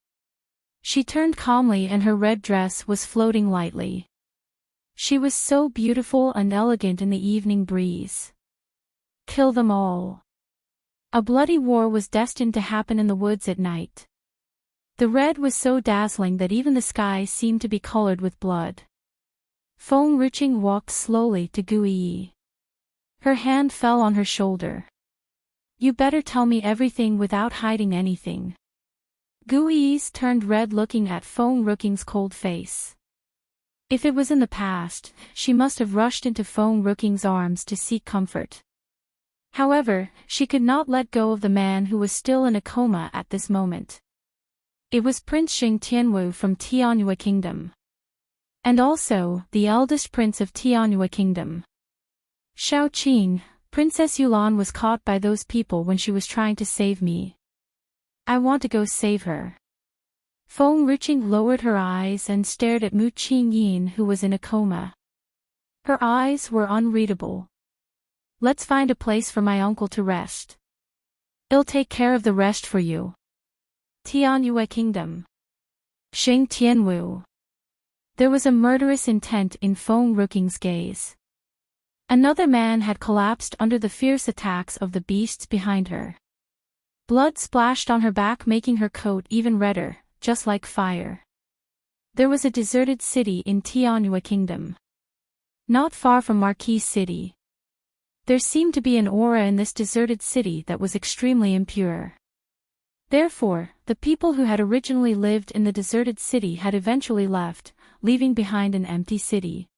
She turned calmly and her red dress was floating lightly. She was so beautiful and elegant in the evening breeze. Kill them all. A bloody war was destined to happen in the woods at night. The red was so dazzling that even the sky seemed to be colored with blood. Feng Ruqing walked slowly to Guiyi. Her hand fell on her shoulder. You better tell me everything without hiding anything. Guiyi turned red looking at Feng Ruqing's cold face. If it was in the past, she must have rushed into Feng Ruqing's arms to seek comfort. However, she could not let go of the man who was still in a coma at this moment. It was Prince Xing Tianwu from Tianyue Kingdom. And also, the eldest prince of Tianyue Kingdom. Shao Qing, Princess Yulan was caught by those people when she was trying to save me. I want to go save her. Feng Ruqing lowered her eyes and stared at Mu Qingyin, who was in a coma. Her eyes were unreadable. Let's find a place for my uncle to rest. I'll take care of the rest for you. Tianyue Kingdom. Xing Tianwu. There was a murderous intent in Feng Ruqing's gaze. Another man had collapsed under the fierce attacks of the beasts behind her. Blood splashed on her back, making her coat even redder, just like fire. There was a deserted city in Tianhua Kingdom. Not far from Marquis City. There seemed to be an aura in this deserted city that was extremely impure. Therefore, the people who had originally lived in the deserted city had eventually left, leaving behind an empty city.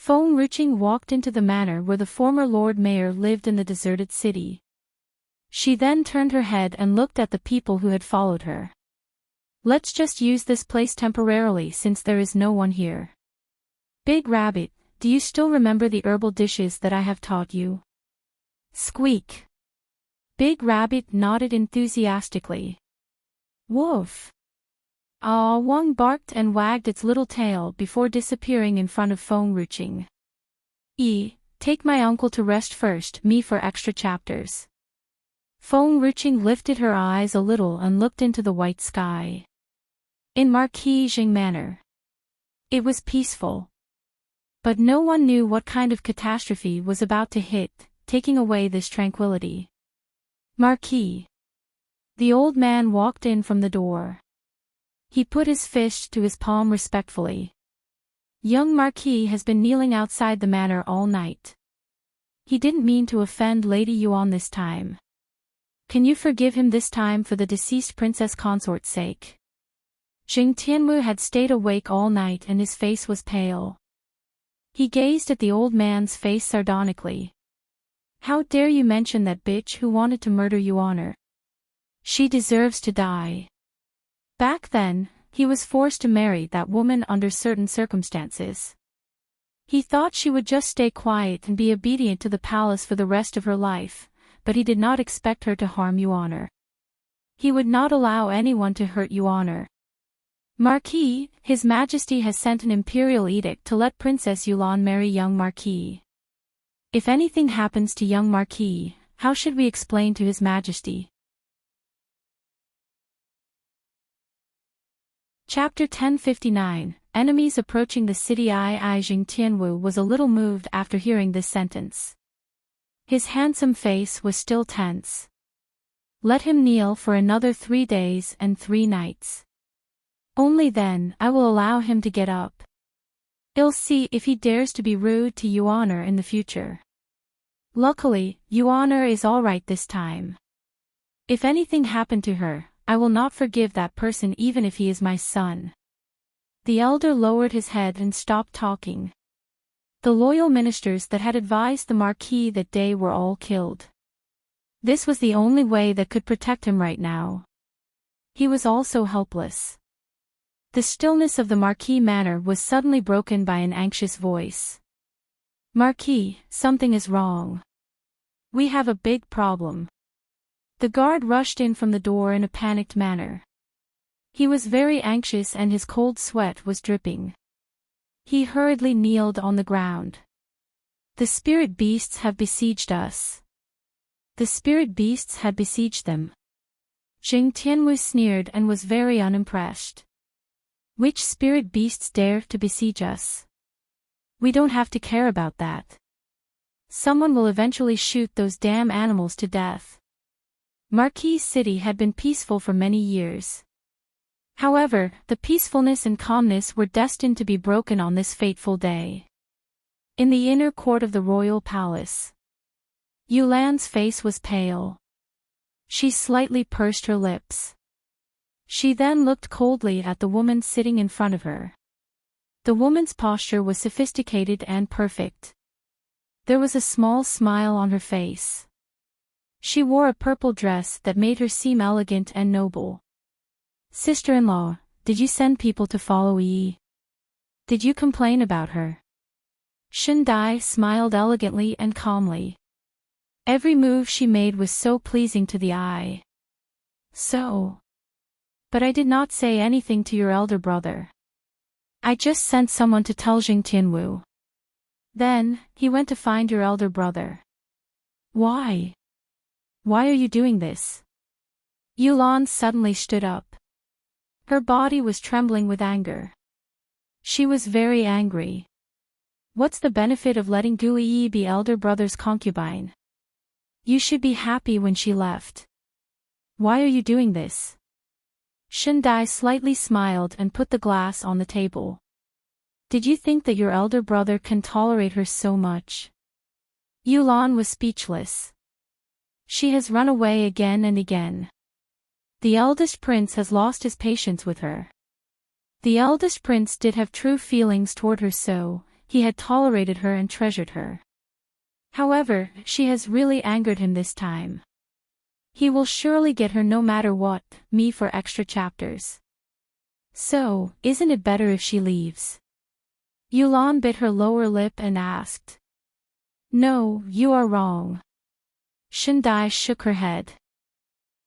Enriching walked into the manor where the former Lord Mayor lived in the deserted city. She then turned her head and looked at the people who had followed her. Let's just use this place temporarily since there is no one here. Big Rabbit, do you still remember the herbal dishes that I have taught you? Squeak. Big Rabbit nodded enthusiastically. Woof. Ah, Wang barked and wagged its little tail before disappearing in front of Enriching. Take my uncle to rest first, me for extra chapters. Enriching lifted her eyes a little and looked into the white sky. In Marquis Jing Manor. It was peaceful. But no one knew what kind of catastrophe was about to hit, taking away this tranquility. Marquis. The old man walked in from the door. He put his fist to his palm respectfully. Young Marquis has been kneeling outside the manor all night. He didn't mean to offend Lady Yuan this time. Can you forgive him this time for the deceased princess consort's sake? Jing Tianwu had stayed awake all night and his face was pale. He gazed at the old man's face sardonically. How dare you mention that bitch who wanted to murder Yuan? She deserves to die. Back then, he was forced to marry that woman under certain circumstances. He thought she would just stay quiet and be obedient to the palace for the rest of her life, but he did not expect her to harm Yuan. He would not allow anyone to hurt Yuan. Marquis, His Majesty has sent an imperial edict to let Princess Yulan marry young Marquis. If anything happens to young Marquis, how should we explain to His Majesty? Chapter 1059, Enemies approaching the city. Jing Tianwu was a little moved after hearing this sentence. His handsome face was still tense. Let him kneel for another 3 days and 3 nights. Only then I will allow him to get up. I'll see if he dares to be rude to Yuan in the future. Luckily, Yuan is alright this time. If anything happened to her, I will not forgive that person even if he is my son. The elder lowered his head and stopped talking. The loyal ministers that had advised the Marquis that day were all killed. This was the only way that could protect him right now. He was also helpless. The stillness of the Marquis manor was suddenly broken by an anxious voice. Marquis, something is wrong. We have a big problem. The guard rushed in from the door in a panicked manner. He was very anxious and his cold sweat was dripping. He hurriedly kneeled on the ground. The spirit beasts have besieged us. The spirit beasts had besieged them. Jing Tianwu sneered and was very unimpressed. Which spirit beasts dare to besiege us? We don't have to care about that. Someone will eventually shoot those damn animals to death. Marquis City had been peaceful for many years. However, the peacefulness and calmness were destined to be broken on this fateful day. In the inner court of the royal palace, Yulan's face was pale. She slightly pursed her lips. She then looked coldly at the woman sitting in front of her. The woman's posture was sophisticated and perfect. There was a small smile on her face. She wore a purple dress that made her seem elegant and noble. Sister-in-law, did you send people to follow Yi? Did you complain about her? Shen Dai smiled elegantly and calmly. Every move she made was so pleasing to the eye. But I did not say anything to your elder brother. I just sent someone to tell Jing Tianwu. Then, he went to find your elder brother. Why? Why are you doing this? Yulan suddenly stood up. Her body was trembling with anger. She was very angry. What's the benefit of letting Gu Yi be elder brother's concubine? You should be happy when she left. Why are you doing this? Shindai slightly smiled and put the glass on the table. Did you think that your elder brother can tolerate her so much? Yulan was speechless. She has run away again and again. The eldest prince has lost his patience with her. The eldest prince did have true feelings toward her, so he had tolerated her and treasured her. However, she has really angered him this time. He will surely get her no matter what, me for extra chapters. So, isn't it better if she leaves? Yulan bit her lower lip and asked. No, you are wrong. Shindai shook her head.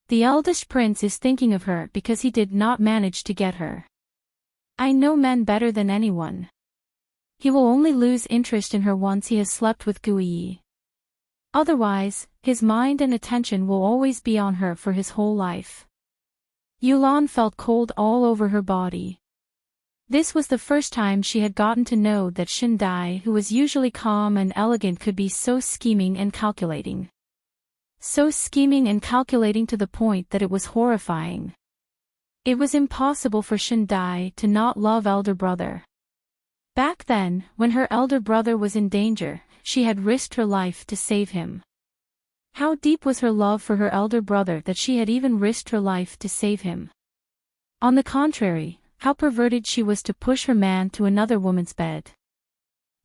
The eldest prince is thinking of her because he did not manage to get her. I know men better than anyone. He will only lose interest in her once he has slept with Guiyi. Otherwise, his mind and attention will always be on her for his whole life. Yulan felt cold all over her body. This was the first time she had gotten to know that Shindai, who was usually calm and elegant, could be so scheming and calculating. So scheming and calculating to the point that it was horrifying. It was impossible for Shindai to not love elder brother. Back then, when her elder brother was in danger, she had risked her life to save him. How deep was her love for her elder brother that she had even risked her life to save him? On the contrary, how perverted she was to push her man to another woman's bed.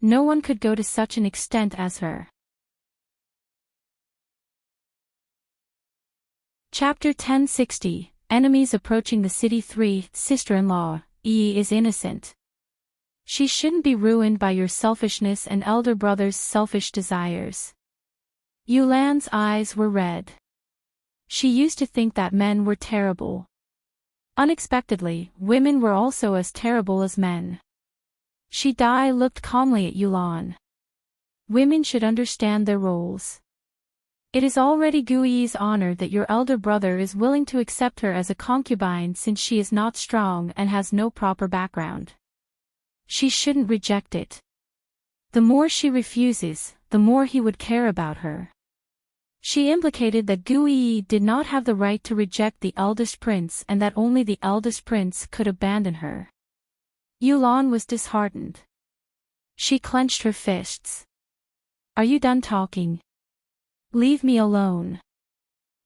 No one could go to such an extent as her. Chapter 1060, Enemies Approaching the City. 3. Sister-in-law, Yi is innocent. She shouldn't be ruined by your selfishness and elder brother's selfish desires. Yulan's eyes were red. She used to think that men were terrible. Unexpectedly, women were also as terrible as men. Shindai looked calmly at Yulan. Women should understand their roles. It is already Guiyi's honor that your elder brother is willing to accept her as a concubine since she is not strong and has no proper background. She shouldn't reject it. The more she refuses, the more he would care about her. She implicated that Guiyi did not have the right to reject the eldest prince and that only the eldest prince could abandon her. Yulan was disheartened. She clenched her fists. Are you done talking? Leave me alone.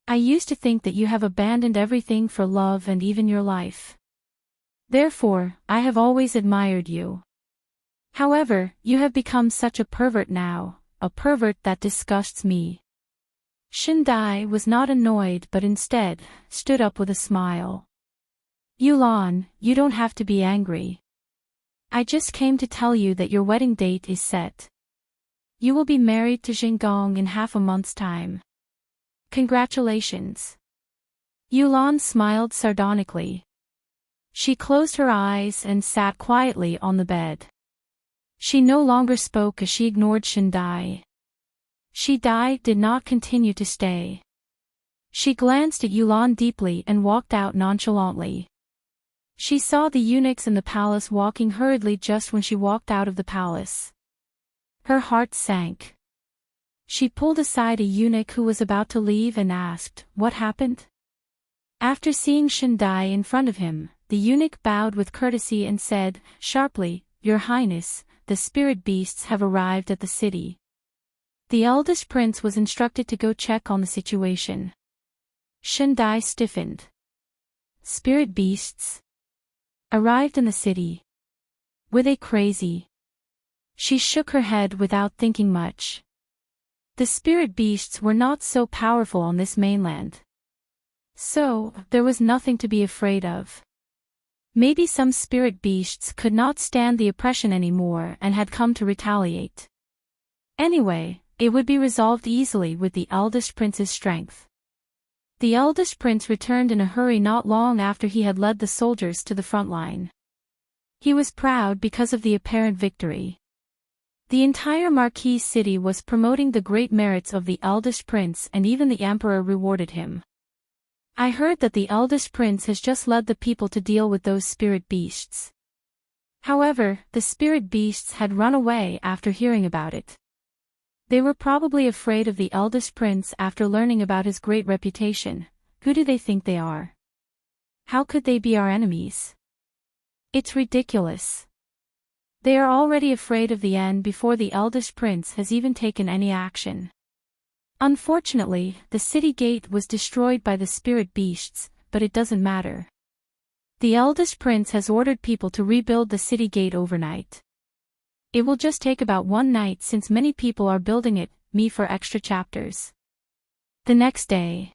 I used to think that you have abandoned everything for love and even your life. Therefore, I have always admired you. However, you have become such a pervert now, a pervert that disgusts me. Shindai was not annoyed but instead, stood up with a smile. Yulan, you don't have to be angry. I just came to tell you that your wedding date is set. You will be married to Xinggong in half a month's time. Congratulations. Yulan smiled sardonically. She closed her eyes and sat quietly on the bed. She no longer spoke as she ignored Shindai. Shindai did not continue to stay. She glanced at Yulan deeply and walked out nonchalantly. She saw the eunuchs in the palace walking hurriedly just when she walked out of the palace. Her heart sank. She pulled aside a eunuch who was about to leave and asked, "What happened?" After seeing Shindai in front of him, the eunuch bowed with courtesy and said, sharply, "Your Highness, the spirit beasts have arrived at the city." The eldest prince was instructed to go check on the situation. Shindai stiffened. Spirit beasts? Arrived in the city. Were they crazy? She shook her head without thinking much. The spirit beasts were not so powerful on this mainland. So, there was nothing to be afraid of. Maybe some spirit beasts could not stand the oppression anymore and had come to retaliate. Anyway, it would be resolved easily with the eldest prince's strength. The eldest prince returned in a hurry not long after he had led the soldiers to the front line. He was proud because of the apparent victory. The entire Marquis city was promoting the great merits of the eldest prince and even the emperor rewarded him. I heard that the eldest prince has just led the people to deal with those spirit beasts. However, the spirit beasts had run away after hearing about it. They were probably afraid of the eldest prince after learning about his great reputation. Who do they think they are? How could they be our enemies? It's ridiculous. They are already afraid of the end before the eldest prince has even taken any action. Unfortunately, the city gate was destroyed by the spirit beasts, but it doesn't matter. The eldest prince has ordered people to rebuild the city gate overnight. It will just take about one night since many people are building it, me for extra chapters. The next day.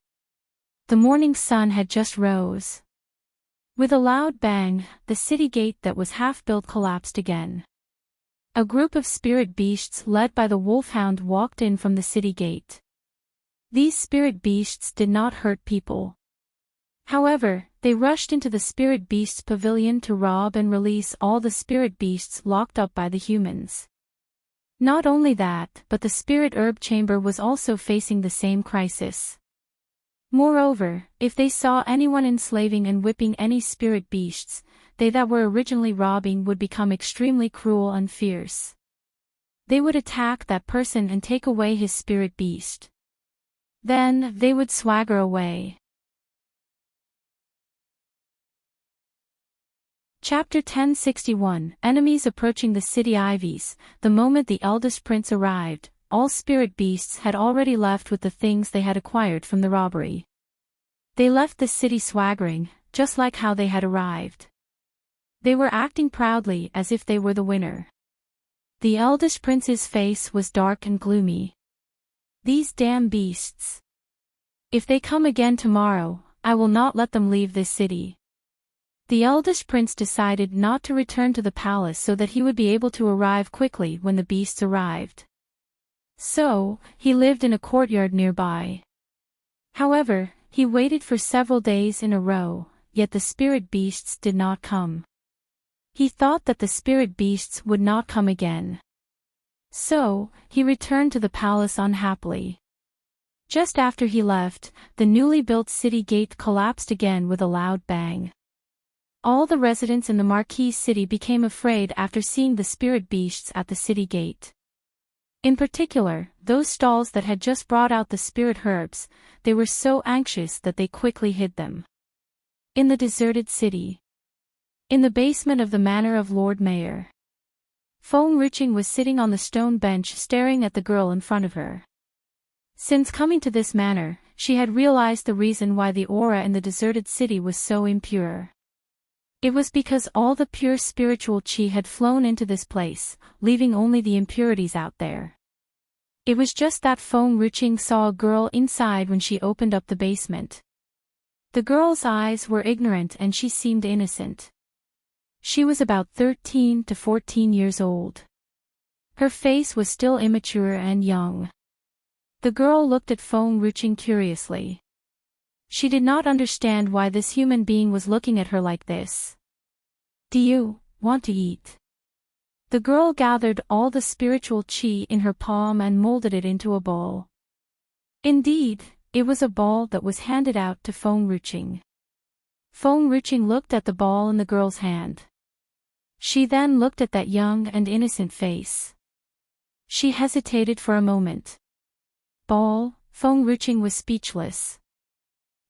The morning sun had just rose. With a loud bang, the city gate that was half built collapsed again. A group of spirit beasts led by the wolfhound walked in from the city gate. These spirit beasts did not hurt people. However, they rushed into the spirit beasts' pavilion to rob and release all the spirit beasts locked up by the humans. Not only that, but the spirit herb chamber was also facing the same crisis. Moreover, if they saw anyone enslaving and whipping any spirit beasts, they that were originally robbing would become extremely cruel and fierce. They would attack that person and take away his spirit beast. Then, they would swagger away. Chapter 1061 Enemies approaching the city ivies. The moment the eldest prince arrived, all spirit beasts had already left with the things they had acquired from the robbery. They left the city swaggering, just like how they had arrived. They were acting proudly as if they were the winner. The eldest prince's face was dark and gloomy. These damn beasts. If they come again tomorrow, I will not let them leave this city. The eldest prince decided not to return to the palace so that he would be able to arrive quickly when the beasts arrived. So, he lived in a courtyard nearby. However, he waited for several days in a row, yet the spirit beasts did not come. He thought that the spirit beasts would not come again. So, he returned to the palace unhappily. Just after he left, the newly built city gate collapsed again with a loud bang. All the residents in the Marquis city became afraid after seeing the spirit beasts at the city gate. In particular, those stalls that had just brought out the spirit herbs, they were so anxious that they quickly hid them. In the deserted city. In the basement of the manor of Lord Mayor. Enriching was sitting on the stone bench staring at the girl in front of her. Since coming to this manor, she had realized the reason why the aura in the deserted city was so impure. It was because all the pure spiritual chi had flown into this place, leaving only the impurities out there. It was just that Enriching saw a girl inside when she opened up the basement. The girl's eyes were ignorant and she seemed innocent. She was about 13 to 14 years old. Her face was still immature and young. The girl looked at Enriching curiously. She did not understand why this human being was looking at her like this. Do you want to eat? The girl gathered all the spiritual chi in her palm and molded it into a ball. Indeed, it was a ball that was handed out to Enriching. Enriching looked at the ball in the girl's hand. She then looked at that young and innocent face. She hesitated for a moment. Ball, Enriching was speechless.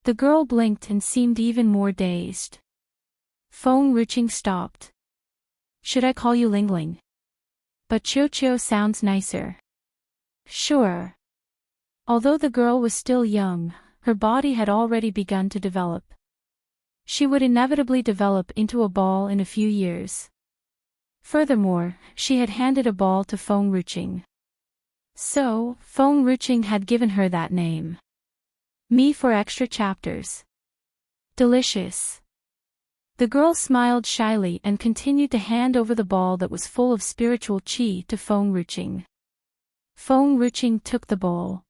The girl blinked and seemed even more dazed. Enriching stopped. Should I call you Lingling? But Chio sounds nicer. Sure. Although the girl was still young, her body had already begun to develop. She would inevitably develop into a ball in a few years. Furthermore, she had handed a ball to Enriching. So, Enriching had given her that name. Me for extra chapters. Delicious. The girl smiled shyly and continued to hand over the ball that was full of spiritual chi to Enriching. Enriching took the bowl.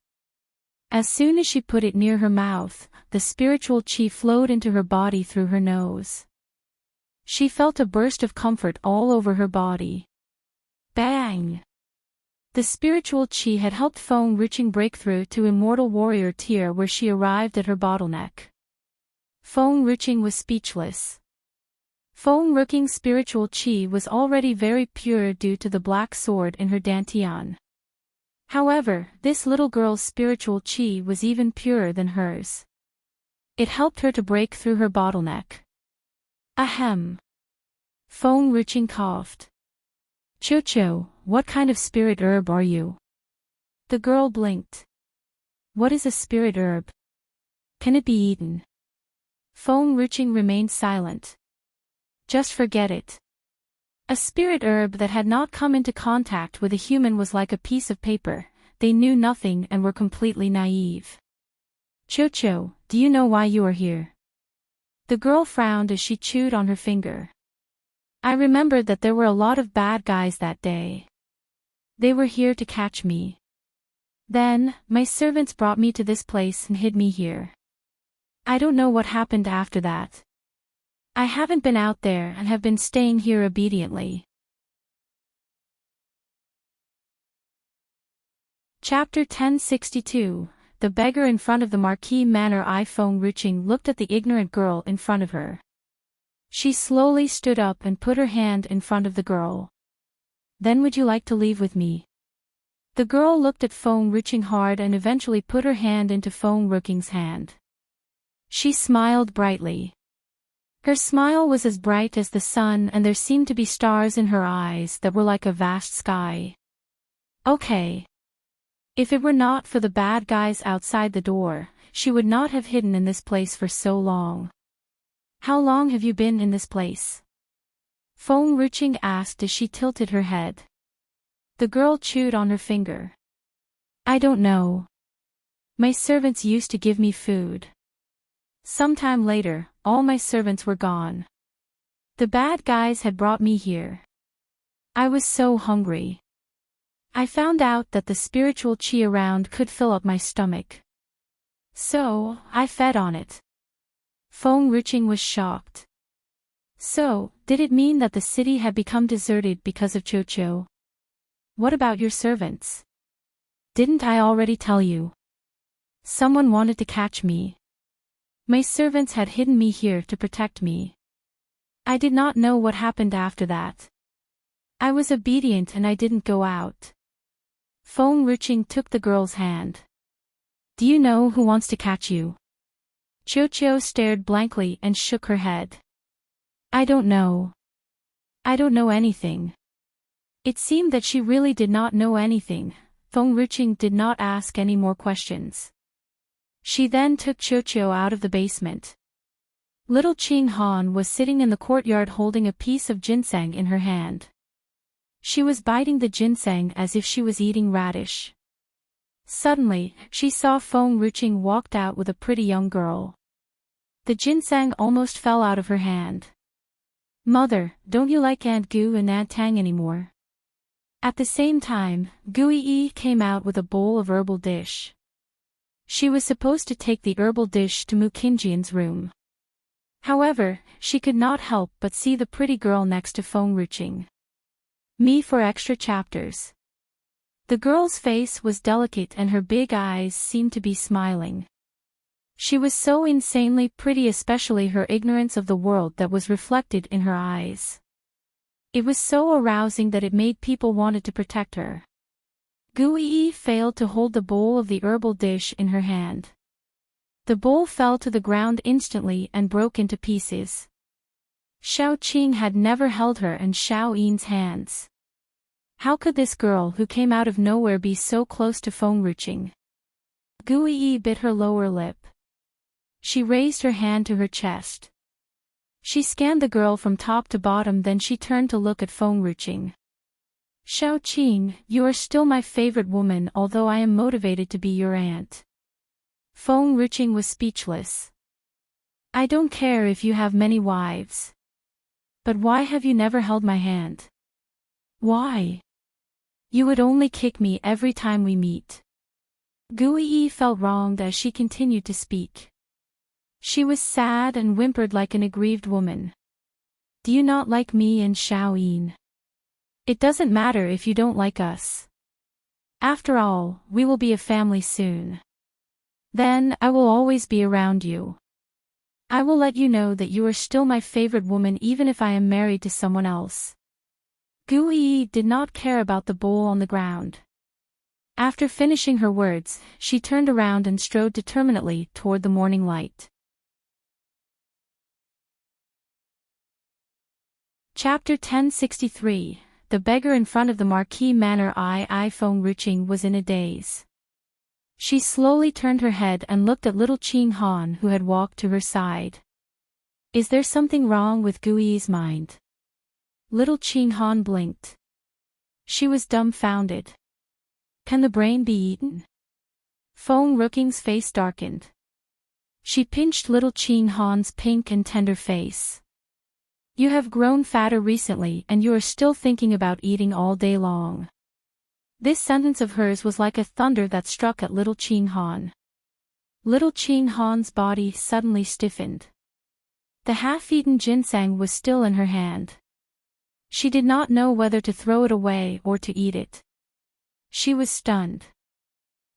As soon as she put it near her mouth, the spiritual chi flowed into her body through her nose. She felt a burst of comfort all over her body. Bang! The spiritual chi had helped Enriching break through to Immortal Warrior tier where she arrived at her bottleneck. Enriching was speechless. Enriching's spiritual chi was already very pure due to the black sword in her dantian. However, this little girl's spiritual chi was even purer than hers. It helped her to break through her bottleneck. Ahem. Feng Ruqing coughed. Cho-cho, what kind of spirit herb are you? The girl blinked. What is a spirit herb? Can it be eaten? Feng Ruqing remained silent. Just forget it. A spirit herb that had not come into contact with a human was like a piece of paper. They knew nothing and were completely naive. Cho-cho, do you know why you are here? The girl frowned as she chewed on her finger. I remembered that there were a lot of bad guys that day. They were here to catch me. Then, my servants brought me to this place and hid me here. I don't know what happened after that. I haven't been out there and have been staying here obediently. Chapter 1062. The beggar in front of the Marquis Manor. Feng Ruqing looked at the ignorant girl in front of her. She slowly stood up and put her hand in front of the girl. Then would you like to leave with me? The girl looked at Feng Ruqing hard and eventually put her hand into Feng Ruqing's hand. She smiled brightly. Her smile was as bright as the sun and there seemed to be stars in her eyes that were like a vast sky. Okay. If it were not for the bad guys outside the door, she would not have hidden in this place for so long. How long have you been in this place? Feng Ruqing asked as she tilted her head. The girl chewed on her finger. I don't know. My servants used to give me food. Sometime later, all my servants were gone. The bad guys had brought me here. I was so hungry. I found out that the spiritual qi around could fill up my stomach. So, I fed on it. Feng Ruqing was shocked. So, did it mean that the city had become deserted because of Cho-cho? What about your servants? Didn't I already tell you? Someone wanted to catch me. My servants had hidden me here to protect me. I did not know what happened after that. I was obedient and I didn't go out. Feng Ruqing took the girl's hand. Do you know who wants to catch you? Cho-cho stared blankly and shook her head. I don't know. I don't know anything. It seemed that she really did not know anything. Feng Ruqing did not ask any more questions. She then took Cho-cho out of the basement. Little Qing Han was sitting in the courtyard holding a piece of ginseng in her hand. She was biting the ginseng as if she was eating radish. Suddenly, she saw Feng Ruqing walked out with a pretty young girl. The ginseng almost fell out of her hand. Mother, don't you like Aunt Gu and Aunt Tang anymore? At the same time, Gui came out with a bowl of herbal dish. She was supposed to take the herbal dish to Mu Qingjian's room. However, she could not help but see the pretty girl next to Feng Ruqing. Me for extra chapters. The girl's face was delicate and her big eyes seemed to be smiling. She was so insanely pretty, especially her ignorance of the world that was reflected in her eyes. It was so arousing that it made people wanted to protect her. Gui failed to hold the bowl of the herbal dish in her hand. The bowl fell to the ground instantly and broke into pieces. Xiao Qing had never held her and Xiao Yin's hands. How could this girl who came out of nowhere be so close to Feng Ruqing? Gui bit her lower lip. She raised her hand to her chest. She scanned the girl from top to bottom, then she turned to look at Feng Ruqing. Xiao Qing, you are still my favorite woman, although I am motivated to be your aunt. Feng Ruqing was speechless. I don't care if you have many wives. But why have you never held my hand? Why? You would only kick me every time we meet. Gui felt wronged as she continued to speak. She was sad and whimpered like an aggrieved woman. Do you not like me and Xiao Yin? It doesn't matter if you don't like us. After all, we will be a family soon. Then, I will always be around you. I will let you know that you are still my favorite woman even if I am married to someone else. Gui did not care about the bowl on the ground. After finishing her words, she turned around and strode determinedly toward the morning light. Chapter 1063. The beggar in front of the Marquis Manor. Feng Ruqing was in a daze. She slowly turned her head and looked at little Qing Han, who had walked to her side. Is there something wrong with Gui's mind? Little Qing Han blinked. She was dumbfounded. Can the brain be eaten? Feng Ruqing's face darkened. She pinched little Qing Han's pink and tender face. You have grown fatter recently and you are still thinking about eating all day long. This sentence of hers was like a thunder that struck at little Qing Han. Little Qing Han's body suddenly stiffened. The half-eaten ginseng was still in her hand. She did not know whether to throw it away or to eat it. She was stunned.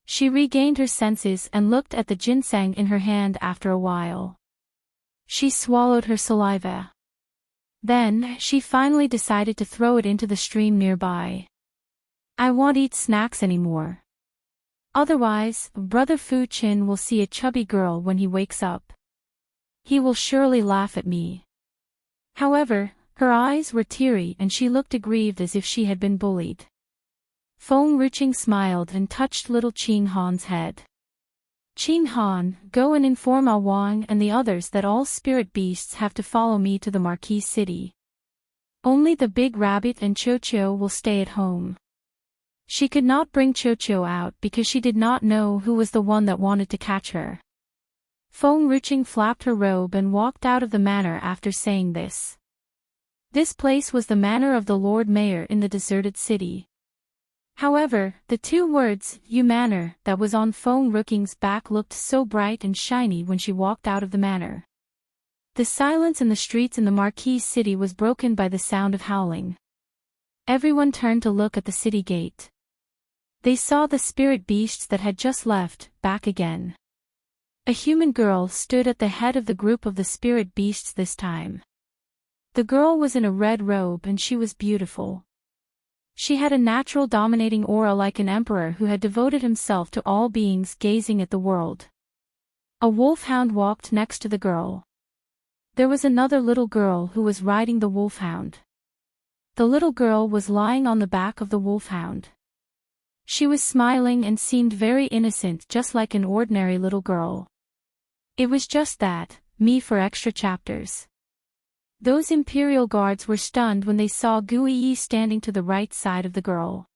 She regained her senses and looked at the ginseng in her hand after a while. She swallowed her saliva. Then, she finally decided to throw it into the stream nearby. I won't eat snacks anymore. Otherwise, Brother Fu Qin will see a chubby girl when he wakes up. He will surely laugh at me. However, her eyes were teary and she looked aggrieved as if she had been bullied. Feng Ruqing smiled and touched little Qing Han's head. Qing Han, go and inform Ah Wang and the others that all spirit beasts have to follow me to the Marquis City. Only the big rabbit and Cho-Cho will stay at home. She could not bring Cho-Cho out because she did not know who was the one that wanted to catch her. Feng Ruqing flapped her robe and walked out of the manor after saying this. This place was the manor of the Lord Mayor in the deserted city. However, the two words, "You manor," that was on Feng Ruqing's back looked so bright and shiny when she walked out of the manor. The silence in the streets in the Marquis City was broken by the sound of howling. Everyone turned to look at the city gate. They saw the spirit beasts that had just left, back again. A human girl stood at the head of the group of the spirit beasts this time. The girl was in a red robe and she was beautiful. She had a natural dominating aura like an emperor who had devoted himself to all beings gazing at the world. A wolfhound walked next to the girl. There was another little girl who was riding the wolfhound. The little girl was lying on the back of the wolfhound. She was smiling and seemed very innocent, just like an ordinary little girl. It was just that, me for extra chapters. Those Imperial guards were stunned when they saw Guiyi standing to the right side of the girl.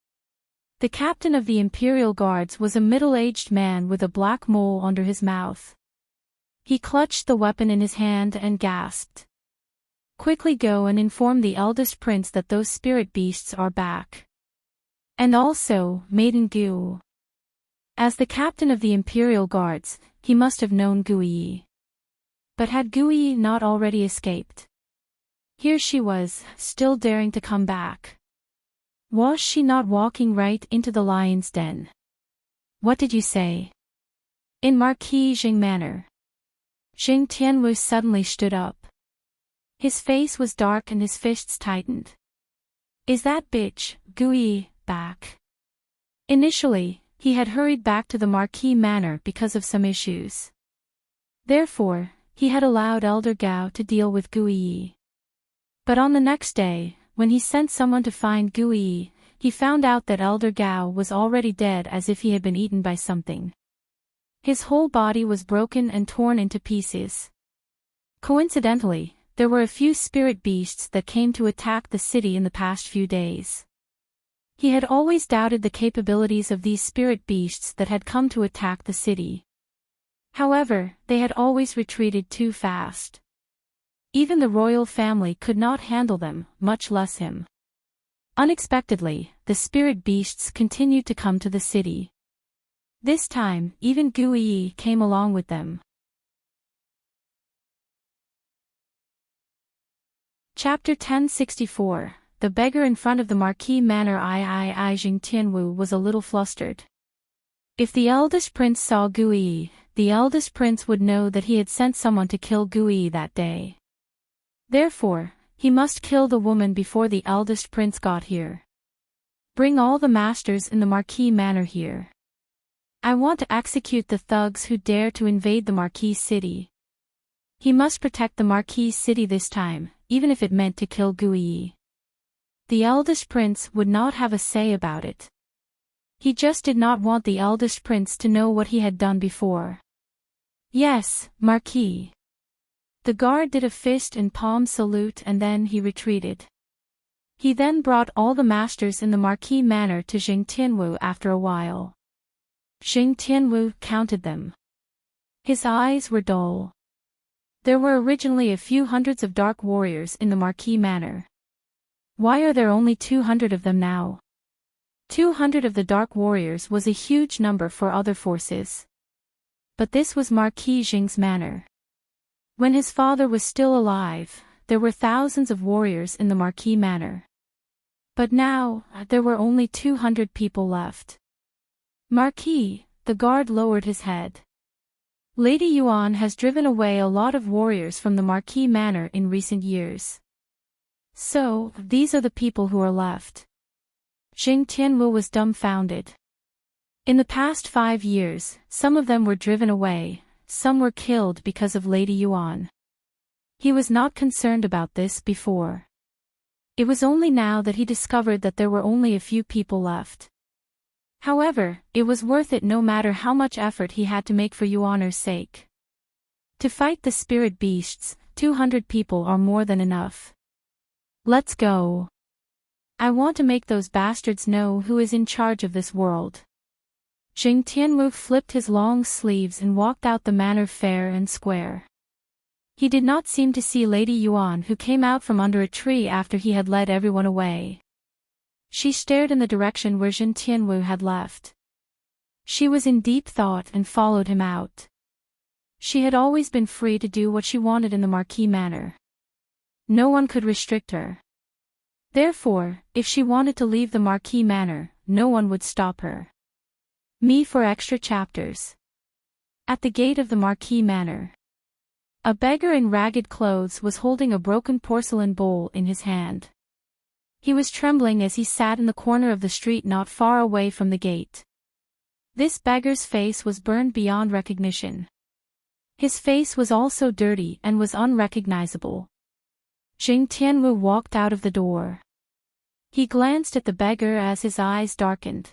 The captain of the Imperial guards was a middle-aged man with a black mole under his mouth. He clutched the weapon in his hand and gasped. Quickly go and inform the eldest prince that those spirit beasts are back. And also, Maiden Gu. As the captain of the Imperial guards, he must have known Guiyi. But had Guiyi not already escaped? Here she was, still daring to come back. Was she not walking right into the lion's den? What did you say? In Marquis Jing Manor. Jing Tianwu suddenly stood up. His face was dark and his fists tightened. Is that bitch, Guiyi, back? Initially, he had hurried back to the Marquis Manor because of some issues. Therefore, he had allowed Elder Gao to deal with Guiyi. But on the next day, when he sent someone to find Guiyi, he found out that Elder Gao was already dead as if he had been eaten by something. His whole body was broken and torn into pieces. Coincidentally, there were a few spirit beasts that came to attack the city in the past few days. He had always doubted the capabilities of these spirit beasts that had come to attack the city. However, they had always retreated too fast. Even the royal family could not handle them, much less him. Unexpectedly, the spirit beasts continued to come to the city. This time, even Guiyi came along with them. Chapter 1064. The beggar in front of the Marquis Manor. Jing Tianwu was a little flustered. If the eldest prince saw Guiyi, the eldest prince would know that he had sent someone to kill Guiyi that day. Therefore, he must kill the woman before the eldest prince got here. Bring all the masters in the Marquis Manor here. I want to execute the thugs who dare to invade the Marquis City. He must protect the Marquis City this time, even if it meant to kill Guiyi. The eldest prince would not have a say about it. He just did not want the eldest prince to know what he had done before. Yes, Marquis. The guard did a fist and palm salute and then he retreated. He then brought all the masters in the Marquis manor to Jing Tianwu after a while. Jing Tianwu counted them. His eyes were dull. There were originally a few hundreds of dark warriors in the Marquis manor. Why are there only 200 of them now? 200 of the dark warriors was a huge number for other forces. But this was Marquis Jing's manor. When his father was still alive, there were thousands of warriors in the Marquis manor. But now, there were only 200 people left. Marquis, the guard lowered his head. Lady Yuan has driven away a lot of warriors from the Marquis manor in recent years. So, these are the people who are left. Jing Tianwu was dumbfounded. In the past 5 years, some of them were driven away, some were killed because of Lady Yuan. He was not concerned about this before. It was only now that he discovered that there were only a few people left. However, it was worth it no matter how much effort he had to make for Yuaner's sake. To fight the spirit beasts, 200 people are more than enough. Let's go. I want to make those bastards know who is in charge of this world. Jing Tianwu flipped his long sleeves and walked out the manor fair and square. He did not seem to see Lady Yuan, who came out from under a tree after he had led everyone away. She stared in the direction where Jing Tianwu had left. She was in deep thought and followed him out. She had always been free to do what she wanted in the Marquis manor. No one could restrict her. Therefore, if she wanted to leave the Marquis manor, no one would stop her. Me for extra chapters. At the gate of the Marquis manor, a beggar in ragged clothes was holding a broken porcelain bowl in his hand. He was trembling as he sat in the corner of the street not far away from the gate. This beggar's face was burned beyond recognition. His face was also dirty and was unrecognizable. Jing Tianwu walked out of the door. He glanced at the beggar as his eyes darkened.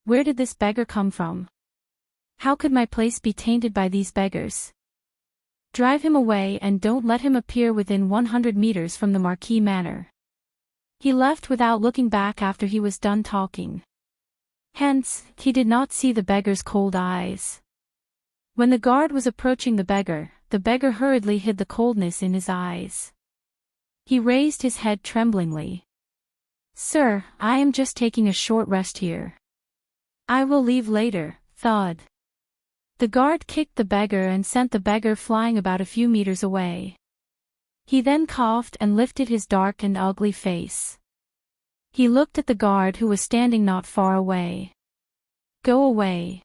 Where did this beggar come from? How could my place be tainted by these beggars? Drive him away and don't let him appear within 100 meters from the Marquis manor. He left without looking back after he was done talking. Hence, he did not see the beggar's cold eyes. When the guard was approaching the beggar hurriedly hid the coldness in his eyes. He raised his head tremblingly. Sir, I am just taking a short rest here. I will leave later, thud. The guard kicked the beggar and sent the beggar flying about a few meters away. He then coughed and lifted his dark and ugly face. He looked at the guard who was standing not far away. Go away.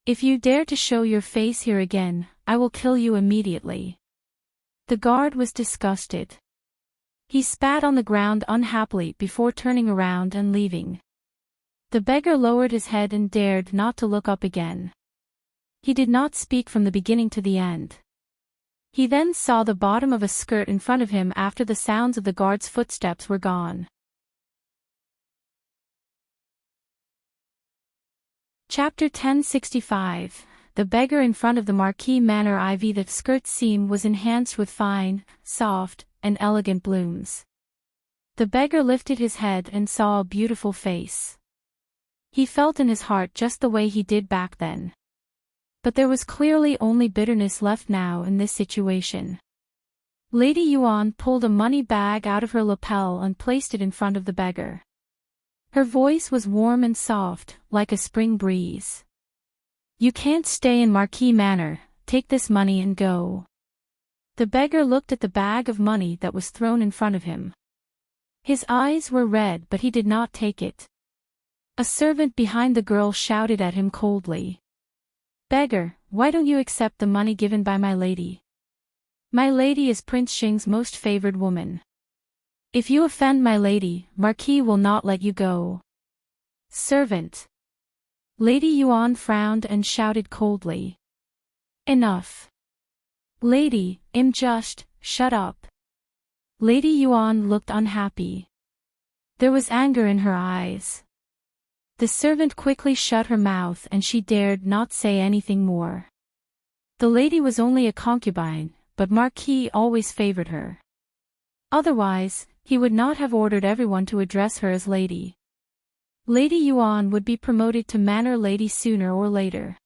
If you dare to show your face here again, I will kill you immediately. The guard was disgusted. He spat on the ground unhappily before turning around and leaving. The beggar lowered his head and dared not to look up again. He did not speak from the beginning to the end. He then saw the bottom of a skirt in front of him after the sounds of the guard's footsteps were gone. Chapter 1065. The beggar in front of the Marquis manor. The skirt seam was enhanced with fine, soft, and elegant blooms. The beggar lifted his head and saw a beautiful face. He felt in his heart just the way he did back then. But there was clearly only bitterness left now in this situation. Lady Yuan pulled a money bag out of her lapel and placed it in front of the beggar. Her voice was warm and soft, like a spring breeze. You can't stay in Marquis manor, take this money and go. The beggar looked at the bag of money that was thrown in front of him. His eyes were red but he did not take it. A servant behind the girl shouted at him coldly. Beggar, why don't you accept the money given by my lady? My lady is Prince Xing's most favored woman. If you offend my lady, Marquis will not let you go. Servant. Lady Yuan frowned and shouted coldly. Enough. Lady, shut up. Lady Yuan looked unhappy. There was anger in her eyes. The servant quickly shut her mouth and she dared not say anything more. The lady was only a concubine, but Marquis always favored her. Otherwise, he would not have ordered everyone to address her as lady. Lady Yuan would be promoted to manor lady sooner or later.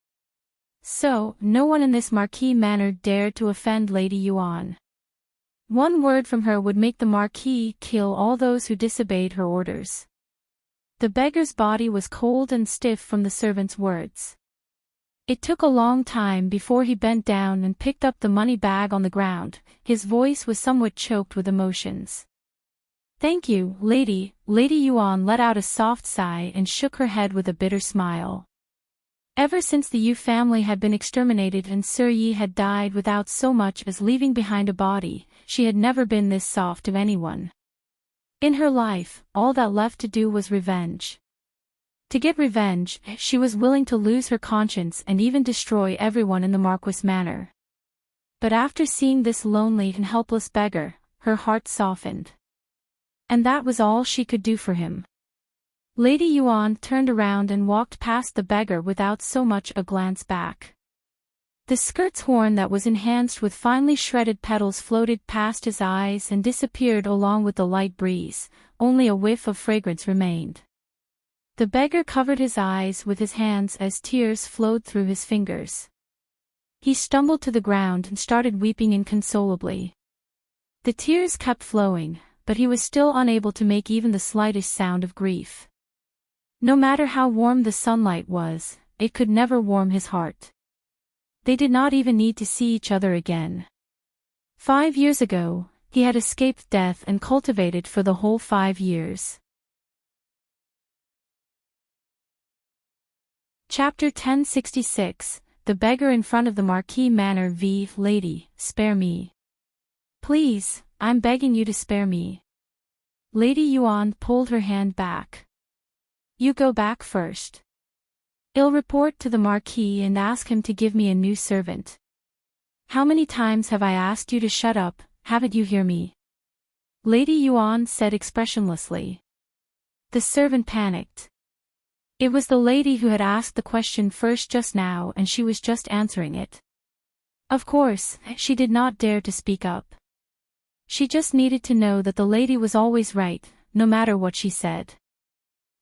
So, no one in this Marquis manor dared to offend Lady Yuan. One word from her would make the Marquis kill all those who disobeyed her orders. The beggar's body was cold and stiff from the servant's words. It took a long time before he bent down and picked up the money bag on the ground. His voice was somewhat choked with emotions. "Thank you, lady." Lady Yuan let out a soft sigh and shook her head with a bitter smile. Ever since the Yu family had been exterminated and Sir Yi had died without so much as leaving behind a body, she had never been this soft to anyone. In her life, all that left to do was revenge. To get revenge, she was willing to lose her conscience and even destroy everyone in the Marquis manor. But after seeing this lonely and helpless beggar, her heart softened. And that was all she could do for him. Lady Yuan turned around and walked past the beggar without so much a glance back. The skirt's horn that was enhanced with finely shredded petals floated past his eyes and disappeared along with the light breeze. Only a whiff of fragrance remained. The beggar covered his eyes with his hands as tears flowed through his fingers. He stumbled to the ground and started weeping inconsolably. The tears kept flowing, but he was still unable to make even the slightest sound of grief. No matter how warm the sunlight was, it could never warm his heart. They did not even need to see each other again. 5 years ago, he had escaped death and cultivated for the whole 5 years. Chapter 1066, The Beggar in Front of the Marquis Manor. Lady, spare me. Please, I'm begging you to spare me. Lady Yuan pulled her hand back. You go back first. I'll report to the Marquis and ask him to give me a new servant. How many times have I asked you to shut up, haven't you hear me? Lady Yuan said expressionlessly. The servant panicked. It was the lady who had asked the question first just now and she was just answering it. Of course, she did not dare to speak up. She just needed to know that the lady was always right, no matter what she said.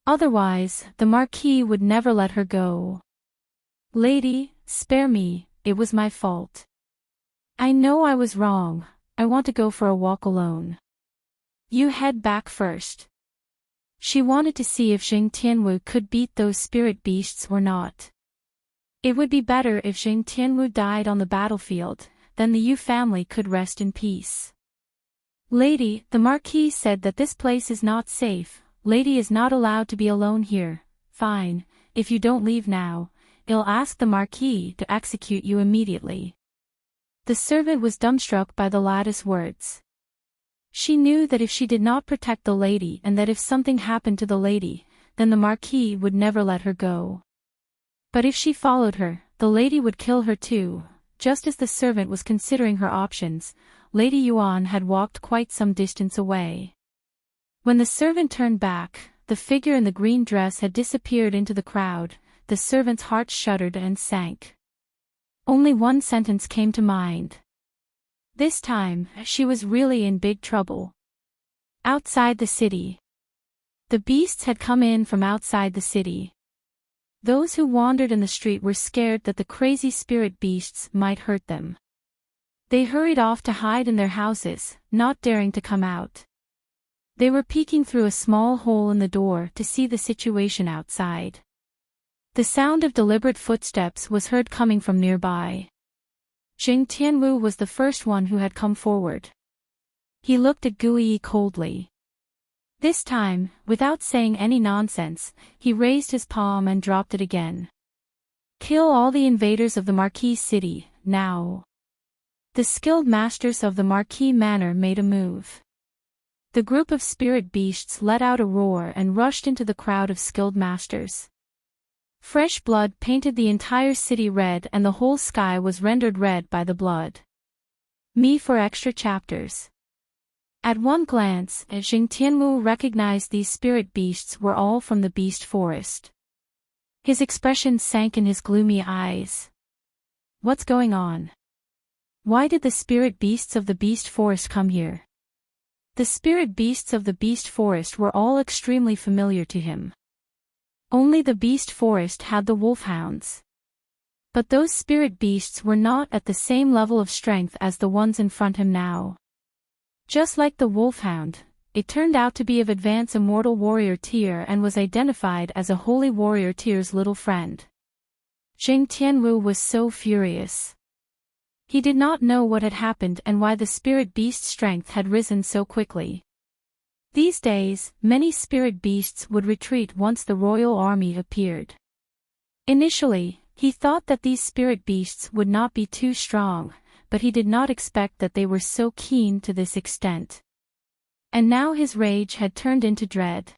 Otherwise, the Marquis would never let her go. Lady, spare me, it was my fault. I know I was wrong, I want to go for a walk alone. You head back first. She wanted to see if Jing Tianwu could beat those spirit beasts or not. It would be better if Jing Tianwu died on the battlefield, then the Yu family could rest in peace. Lady, the Marquis said that this place is not safe. Lady is not allowed to be alone here. Fine, if you don't leave now, I'll ask the Marquis to execute you immediately. The servant was dumbstruck by the lad's words. She knew that if she did not protect the lady and that if something happened to the lady, then the Marquis would never let her go. But if she followed her, the lady would kill her too. Just as the servant was considering her options, Lady Yuan had walked quite some distance away. When the servant turned back, the figure in the green dress had disappeared into the crowd. The servant's heart shuddered and sank. Only one sentence came to mind. This time, she was really in big trouble. Outside the city. The beasts had come in from outside the city. Those who wandered in the street were scared that the crazy spirit beasts might hurt them. They hurried off to hide in their houses, not daring to come out. They were peeking through a small hole in the door to see the situation outside. The sound of deliberate footsteps was heard coming from nearby. Jing Tianwu was the first one who had come forward. He looked at Gui coldly. This time, without saying any nonsense, he raised his palm and dropped it again. Kill all the invaders of the Marquis city, now. The skilled masters of the Marquis manor made a move. The group of spirit beasts let out a roar and rushed into the crowd of skilled masters. Fresh blood painted the entire city red and the whole sky was rendered red by the blood. Me for extra chapters. At one glance, Jing Tianwu recognized these spirit beasts were all from the beast forest. His expression sank in his gloomy eyes. What's going on? Why did the spirit beasts of the beast forest come here? The spirit beasts of the beast forest were all extremely familiar to him. Only the beast forest had the wolfhounds. But those spirit beasts were not at the same level of strength as the ones in front him now. Just like the wolfhound, it turned out to be of advanced immortal warrior tier and was identified as a holy warrior tier's little friend. Jing Tianwu was so furious. He did not know what had happened and why the spirit beast's strength had risen so quickly. These days, many spirit beasts would retreat once the royal army appeared. Initially, he thought that these spirit beasts would not be too strong, but he did not expect that they were so keen to this extent. And now his rage had turned into dread.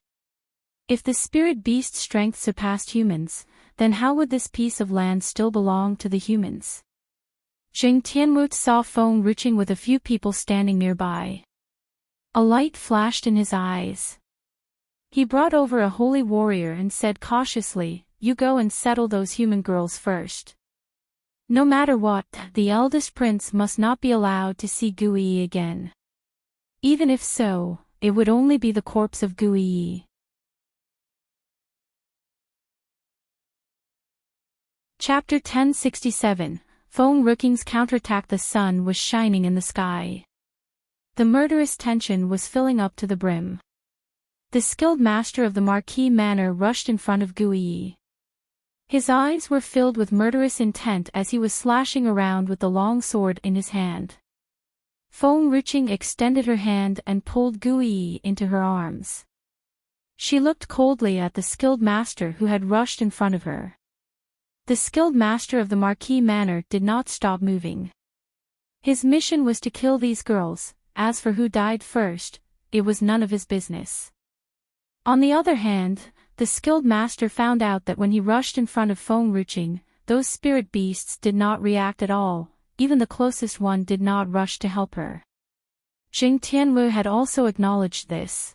If the spirit beast's strength surpassed humans, then how would this piece of land still belong to the humans? Jing Tianwu saw Feng Ruqing with a few people standing nearby. A light flashed in his eyes. He brought over a holy warrior and said cautiously, "You go and settle those human girls first. No matter what, the eldest prince must not be allowed to see Guiyi again. Even if so, it would only be the corpse of Guiyi." Chapter 1067. Feng Ruqing's counterattack. The sun was shining in the sky. The murderous tension was filling up to the brim. The skilled master of the Marquis Manor rushed in front of Guiyi. His eyes were filled with murderous intent as he was slashing around with the long sword in his hand. Feng Ruqing extended her hand and pulled Guiyi into her arms. She looked coldly at the skilled master who had rushed in front of her. The skilled master of the Marquis Manor did not stop moving. His mission was to kill these girls. As for who died first, it was none of his business. On the other hand, the skilled master found out that when he rushed in front of Feng Ruqing, those spirit beasts did not react at all, even the closest one did not rush to help her. Jing Tianwu had also acknowledged this.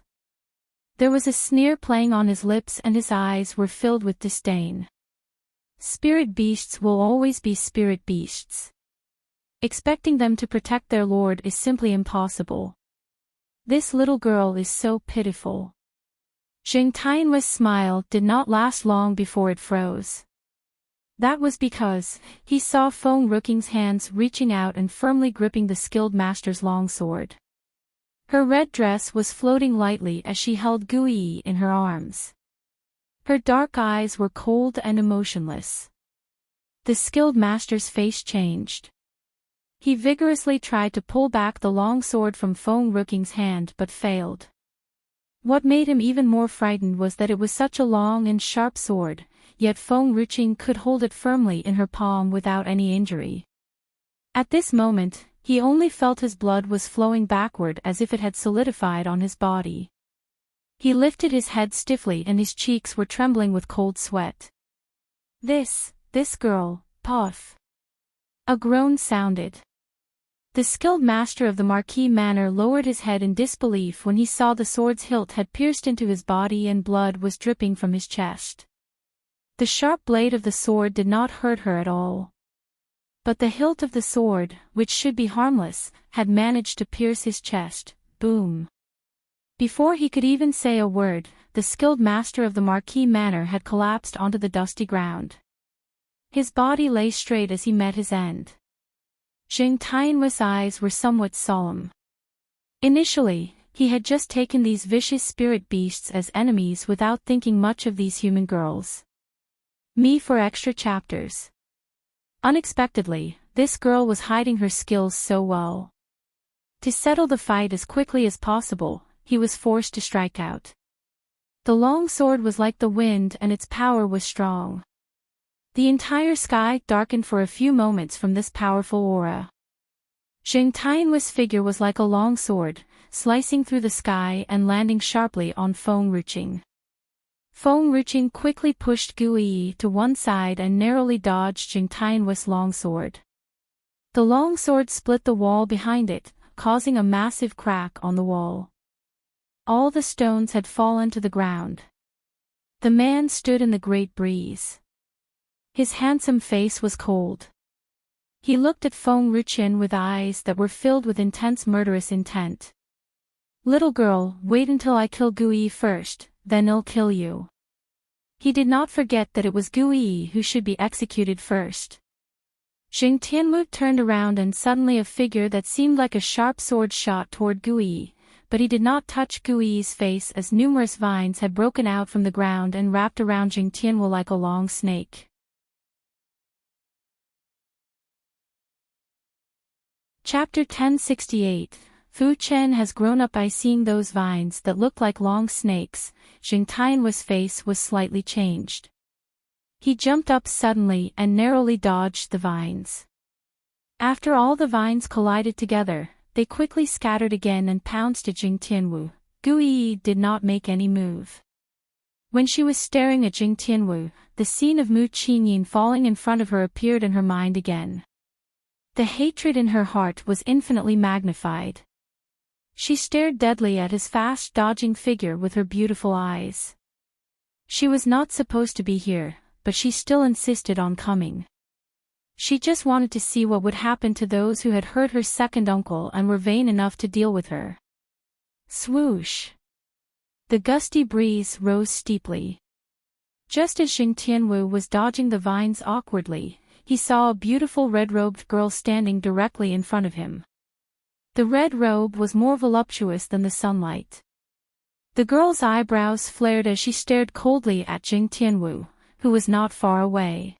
There was a sneer playing on his lips and his eyes were filled with disdain. Spirit beasts will always be spirit beasts. Expecting them to protect their lord is simply impossible. This little girl is so pitiful. Jing Tianwu's smile did not last long before it froze. That was because he saw Feng Ruqing's hands reaching out and firmly gripping the skilled master's longsword. Her red dress was floating lightly as she held Guiyi in her arms. Her dark eyes were cold and emotionless. The skilled master's face changed. He vigorously tried to pull back the long sword from Feng Ruqing's hand but failed. What made him even more frightened was that it was such a long and sharp sword, yet Feng Ruqing could hold it firmly in her palm without any injury. At this moment, he only felt his blood was flowing backward as if it had solidified on his body. He lifted his head stiffly and his cheeks were trembling with cold sweat. This girl, puff. A groan sounded. The skilled master of the Marquis Manor lowered his head in disbelief when he saw the sword's hilt had pierced into his body and blood was dripping from his chest. The sharp blade of the sword did not hurt her at all. But the hilt of the sword, which should be harmless, had managed to pierce his chest. Boom. Before he could even say a word, the skilled master of the Marquis Manor had collapsed onto the dusty ground. His body lay straight as he met his end. Jing Tianwu's eyes were somewhat solemn. Initially, he had just taken these vicious spirit beasts as enemies without thinking much of these human girls. Me for extra chapters. Unexpectedly, this girl was hiding her skills so well. To settle the fight as quickly as possible, he was forced to strike out. The long sword was like the wind and its power was strong. The entire sky darkened for a few moments from this powerful aura. Jing Tianwu's figure was like a long sword, slicing through the sky and landing sharply on Feng Ruqing. Feng Ruqing quickly pushed Guiyi to one side and narrowly dodged Jing Tianwu's longsword. The longsword split the wall behind it, causing a massive crack on the wall. All the stones had fallen to the ground. The man stood in the great breeze. His handsome face was cold. He looked at Feng Ruqian with eyes that were filled with intense murderous intent. "Little girl, wait until I kill Gui first, then I'll kill you." He did not forget that it was Gui who should be executed first. Jing Tianwu turned around and suddenly a figure that seemed like a sharp sword shot toward Gui, but he did not touch Gui's face as numerous vines had broken out from the ground and wrapped around Jing Tianwu like a long snake. Chapter 1068. Fu Chen has grown up by seeing those vines that looked like long snakes. Jing Tianwu's face was slightly changed. He jumped up suddenly and narrowly dodged the vines. After all the vines collided together, they quickly scattered again and pounced at Jing Tianwu. Gui did not make any move. When she was staring at Jing Tianwu, the scene of Mu Qinyin falling in front of her appeared in her mind again. The hatred in her heart was infinitely magnified. She stared deadly at his fast-dodging figure with her beautiful eyes. She was not supposed to be here, but she still insisted on coming. She just wanted to see what would happen to those who had hurt her second uncle and were vain enough to deal with her. Swoosh! The gusty breeze rose steeply. Just as Jing Tianwu was dodging the vines awkwardly, he saw a beautiful red-robed girl standing directly in front of him. The red robe was more voluptuous than the sunlight. The girl's eyebrows flared as she stared coldly at Jing Tianwu, who was not far away.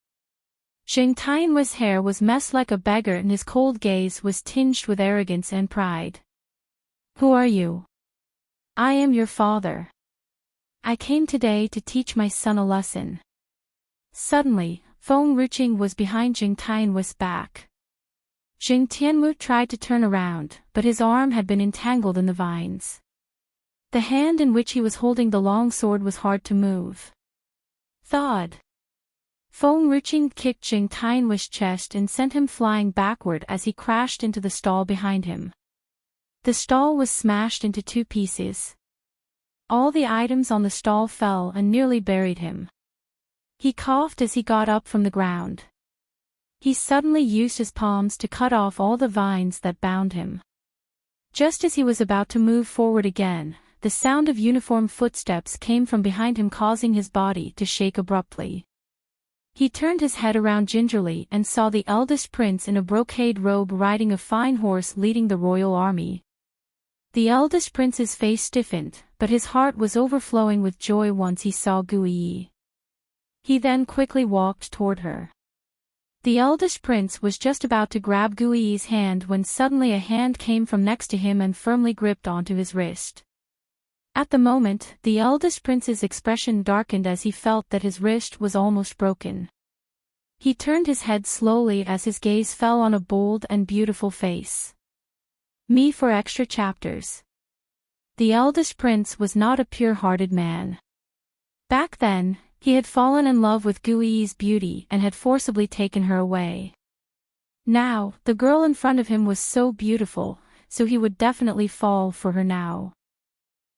Jing Tianwu's hair was messed like a beggar and his cold gaze was tinged with arrogance and pride. "Who are you?" "I am your father. I came today to teach my son a lesson." Suddenly, Feng Ruqian was behind Jing Tianwu's back. Jing Tianwu tried to turn around, but his arm had been entangled in the vines. The hand in which he was holding the long sword was hard to move. Thud! Feng Ruqian kicked Jing Tianwu's chest and sent him flying backward as he crashed into the stall behind him. The stall was smashed into 2 pieces. All the items on the stall fell and nearly buried him. He coughed as he got up from the ground. He suddenly used his palms to cut off all the vines that bound him. Just as he was about to move forward again, the sound of uniform footsteps came from behind him, causing his body to shake abruptly. He turned his head around gingerly and saw the eldest prince in a brocade robe riding a fine horse leading the royal army. The eldest prince's face stiffened, but his heart was overflowing with joy once he saw Gui. He then quickly walked toward her. The eldest prince was just about to grab Gui's hand when suddenly a hand came from next to him and firmly gripped onto his wrist. At the moment, the eldest prince's expression darkened as he felt that his wrist was almost broken. He turned his head slowly as his gaze fell on a bold and beautiful face. Me for extra chapters. The eldest prince was not a pure-hearted man. Back then, he had fallen in love with Gui's beauty and had forcibly taken her away. Now, the girl in front of him was so beautiful, so he would definitely fall for her now.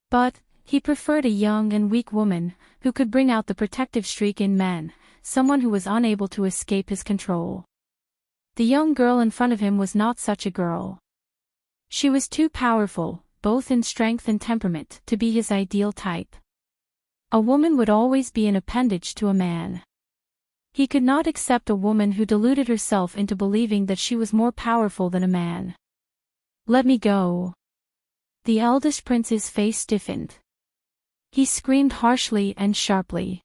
But, he preferred a young and weak woman, who could bring out the protective streak in men, someone who was unable to escape his control. The young girl in front of him was not such a girl. She was too powerful, both in strength and temperament, to be his ideal type. A woman would always be an appendage to a man. He could not accept a woman who deluded herself into believing that she was more powerful than a man. "Let me go." The eldest prince's face stiffened. He screamed harshly and sharply.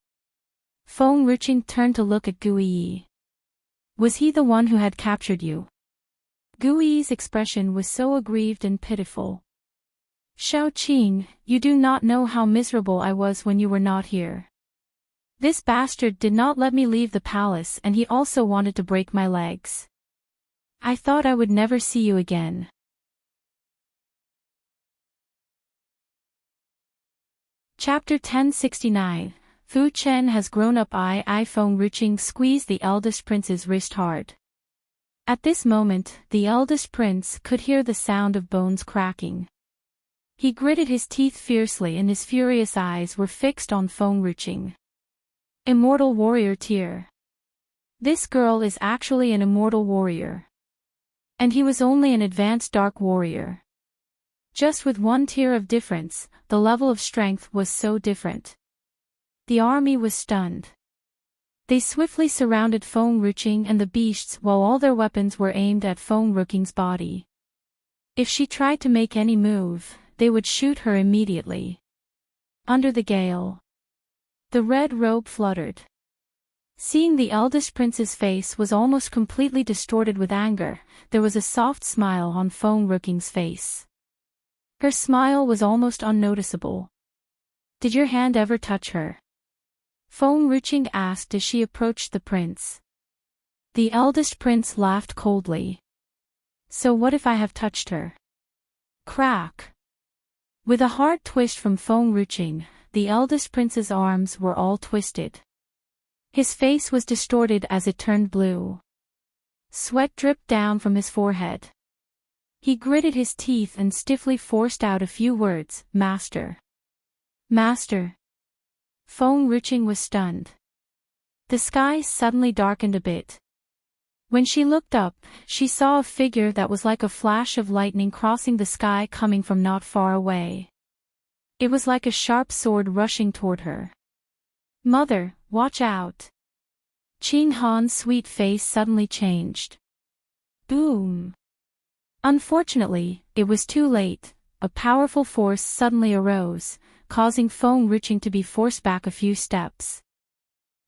Feng Ruqian turned to look at Gui. "Was he the one who had captured you?" Gui's expression was so aggrieved and pitiful. "Shao Qing, you do not know how miserable I was when you were not here. This bastard did not let me leave the palace and he also wanted to break my legs. I thought I would never see you again." Chapter 1069. Fu Chen has grown up. Feng Ruqian squeezed the eldest prince's wrist hard. At this moment, the eldest prince could hear the sound of bones cracking. He gritted his teeth fiercely and his furious eyes were fixed on Feng-Ruching. Immortal warrior tier. This girl is actually an immortal warrior. And he was only an advanced dark warrior. Just with 1 tier of difference, the level of strength was so different. The army was stunned. They swiftly surrounded Feng-Ruching and the beasts while all their weapons were aimed at Feng-Ruching's body. If she tried to make any move, they would shoot her immediately. Under the gale, the red robe fluttered. Seeing the eldest prince's face was almost completely distorted with anger, there was a soft smile on Feng-Ruching's face. Her smile was almost unnoticeable. Did your hand ever touch her? Feng-Ruching asked as she approached the prince. The eldest prince laughed coldly. So what if I have touched her? Crack! With a hard twist from Feng-Ruching, the eldest prince's arms were all twisted. His face was distorted as it turned blue. Sweat dripped down from his forehead. He gritted his teeth and stiffly forced out a few words, Master. Master. Feng-Ruching was stunned. The sky suddenly darkened a bit. When she looked up, she saw a figure that was like a flash of lightning crossing the sky coming from not far away. It was like a sharp sword rushing toward her. Mother, watch out! Qing Han's sweet face suddenly changed. Boom! Unfortunately, it was too late. A powerful force suddenly arose, causing Feng-Ruching to be forced back a few steps.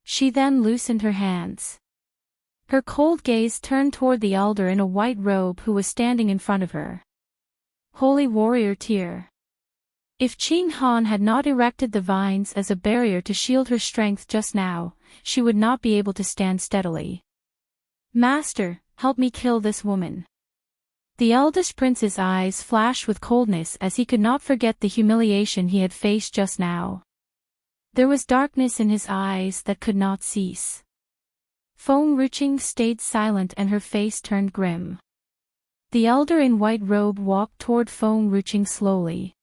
She then loosened her hands. Her cold gaze turned toward the elder in a white robe who was standing in front of her. Holy warrior tier. If Qing Han had not erected the vines as a barrier to shield her strength just now, she would not be able to stand steadily. Master, help me kill this woman. The eldest prince's eyes flashed with coldness as he could not forget the humiliation he had faced just now. There was darkness in his eyes that could not cease. Feng-Ruching stayed silent and her face turned grim. The elder in white robe walked toward Feng-Ruching slowly.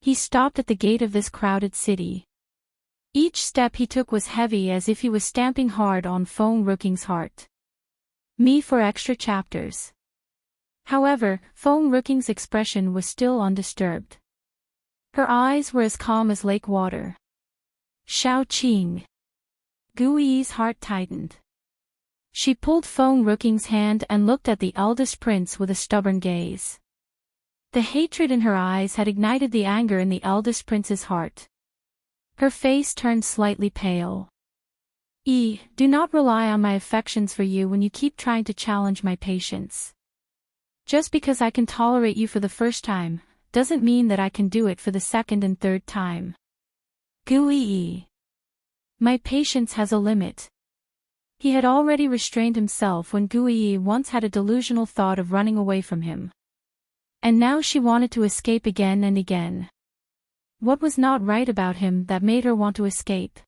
He stopped at the gate of this crowded city. Each step he took was heavy as if he was stamping hard on Feng-Ruching's heart. Me for extra chapters. However, Feng-Ruching's expression was still undisturbed. Her eyes were as calm as lake water. Shao Qing. Gui's heart tightened. She pulled Feng-Ruching's hand and looked at the eldest prince with a stubborn gaze. The hatred in her eyes had ignited the anger in the eldest prince's heart. Her face turned slightly pale. Do not rely on my affections for you when you keep trying to challenge my patience. Just because I can tolerate you for the first time, doesn't mean that I can do it for the second and third time. Gui. My patience has a limit. He had already restrained himself when Gui once had a delusional thought of running away from him. And now she wanted to escape again and again. What was not right about him that made her want to escape?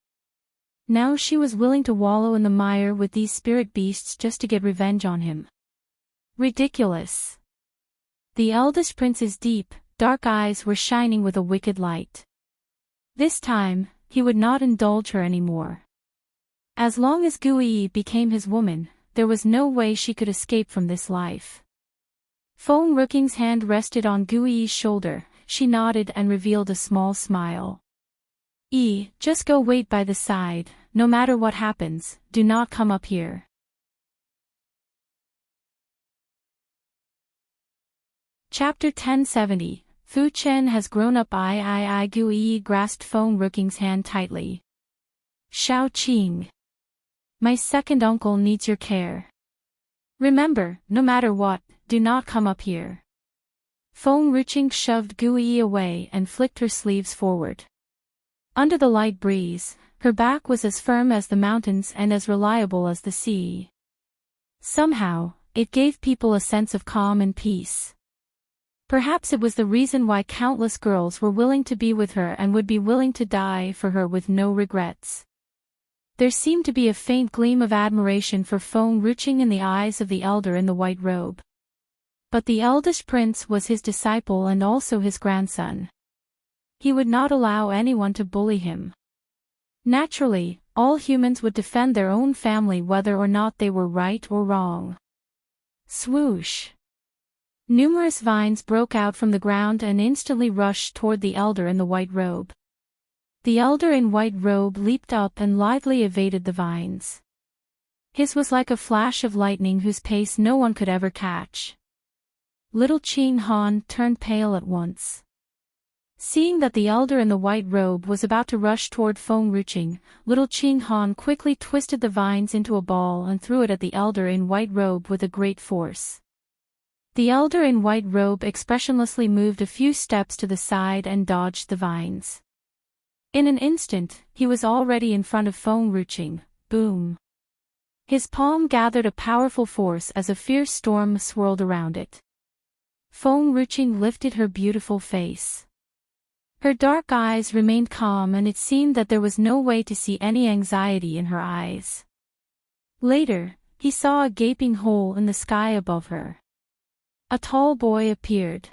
Now she was willing to wallow in the mire with these spirit beasts just to get revenge on him. Ridiculous. The eldest prince's deep, dark eyes were shining with a wicked light. This time, he would not indulge her anymore. As long as Gui became his woman, there was no way she could escape from this life. Feng-Ruching's hand rested on Gui's shoulder, she nodded and revealed a small smile. Just go wait by the side, no matter what happens, do not come up here. Chapter 1070, Fu Chen has grown up. Gui grasped Feng-Ruching's hand tightly. Shao Qing. My second uncle needs your care. Remember, no matter what, do not come up here. Feng-Ruching shoved Gui away and flicked her sleeves forward. Under the light breeze, her back was as firm as the mountains and as reliable as the sea. Somehow, it gave people a sense of calm and peace. Perhaps it was the reason why countless girls were willing to be with her and would be willing to die for her with no regrets. There seemed to be a faint gleam of admiration for Feng Ruqing in the eyes of the elder in the white robe. But the eldest prince was his disciple and also his grandson. He would not allow anyone to bully him. Naturally, all humans would defend their own family whether or not they were right or wrong. Swoosh! Numerous vines broke out from the ground and instantly rushed toward the elder in the white robe. The elder in white robe leaped up and lithely evaded the vines. His was like a flash of lightning whose pace no one could ever catch. Little Qing Han turned pale at once. Seeing that the elder in the white robe was about to rush toward Feng Ruqing, little Qing Han quickly twisted the vines into a ball and threw it at the elder in white robe with a great force. The elder in white robe expressionlessly moved a few steps to the side and dodged the vines. In an instant, he was already in front of Feng Ruqing. Boom! His palm gathered a powerful force as a fierce storm swirled around it. Feng Ruqing lifted her beautiful face. Her dark eyes remained calm and it seemed that there was no way to see any anxiety in her eyes. Later, he saw a gaping hole in the sky above her. A tall boy appeared.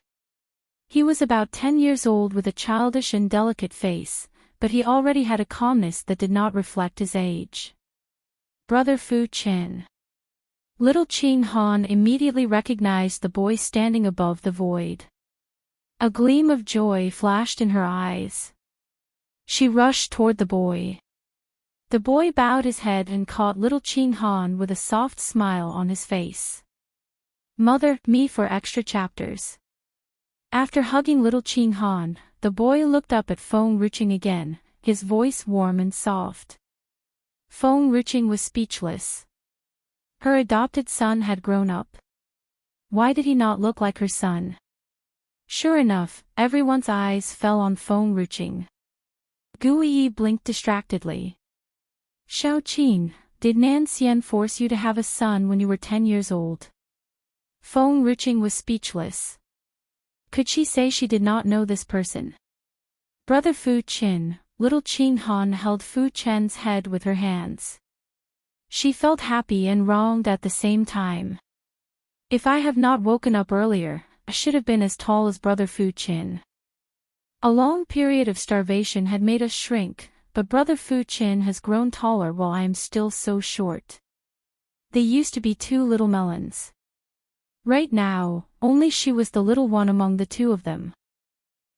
He was about 10 years old with a childish and delicate face, but he already had a calmness that did not reflect his age. Brother Fu Chen. Little Qing Han immediately recognized the boy standing above the void. A gleam of joy flashed in her eyes. She rushed toward the boy. The boy bowed his head and caught little Qing Han with a soft smile on his face. Mother, me for extra chapters. After hugging little Qing Han, the boy looked up at Feng Ruqing again, his voice warm and soft. Feng Ruqing was speechless. Her adopted son had grown up. Why did he not look like her son? Sure enough, everyone's eyes fell on Feng Ruqing. Guiyi blinked distractedly. Shao Qin, did Nan Xian force you to have a son when you were 10 years old? Feng Ruqing was speechless. Could she say she did not know this person? Brother Fu Chen, little Qing Han held Fu Chen's head with her hands. She felt happy and wronged at the same time. If I have not woken up earlier, I should have been as tall as Brother Fu Chen. A long period of starvation had made us shrink, but Brother Fu Chen has grown taller while I am still so short. They used to be two little melons. Right now, only she was the little one among the two of them.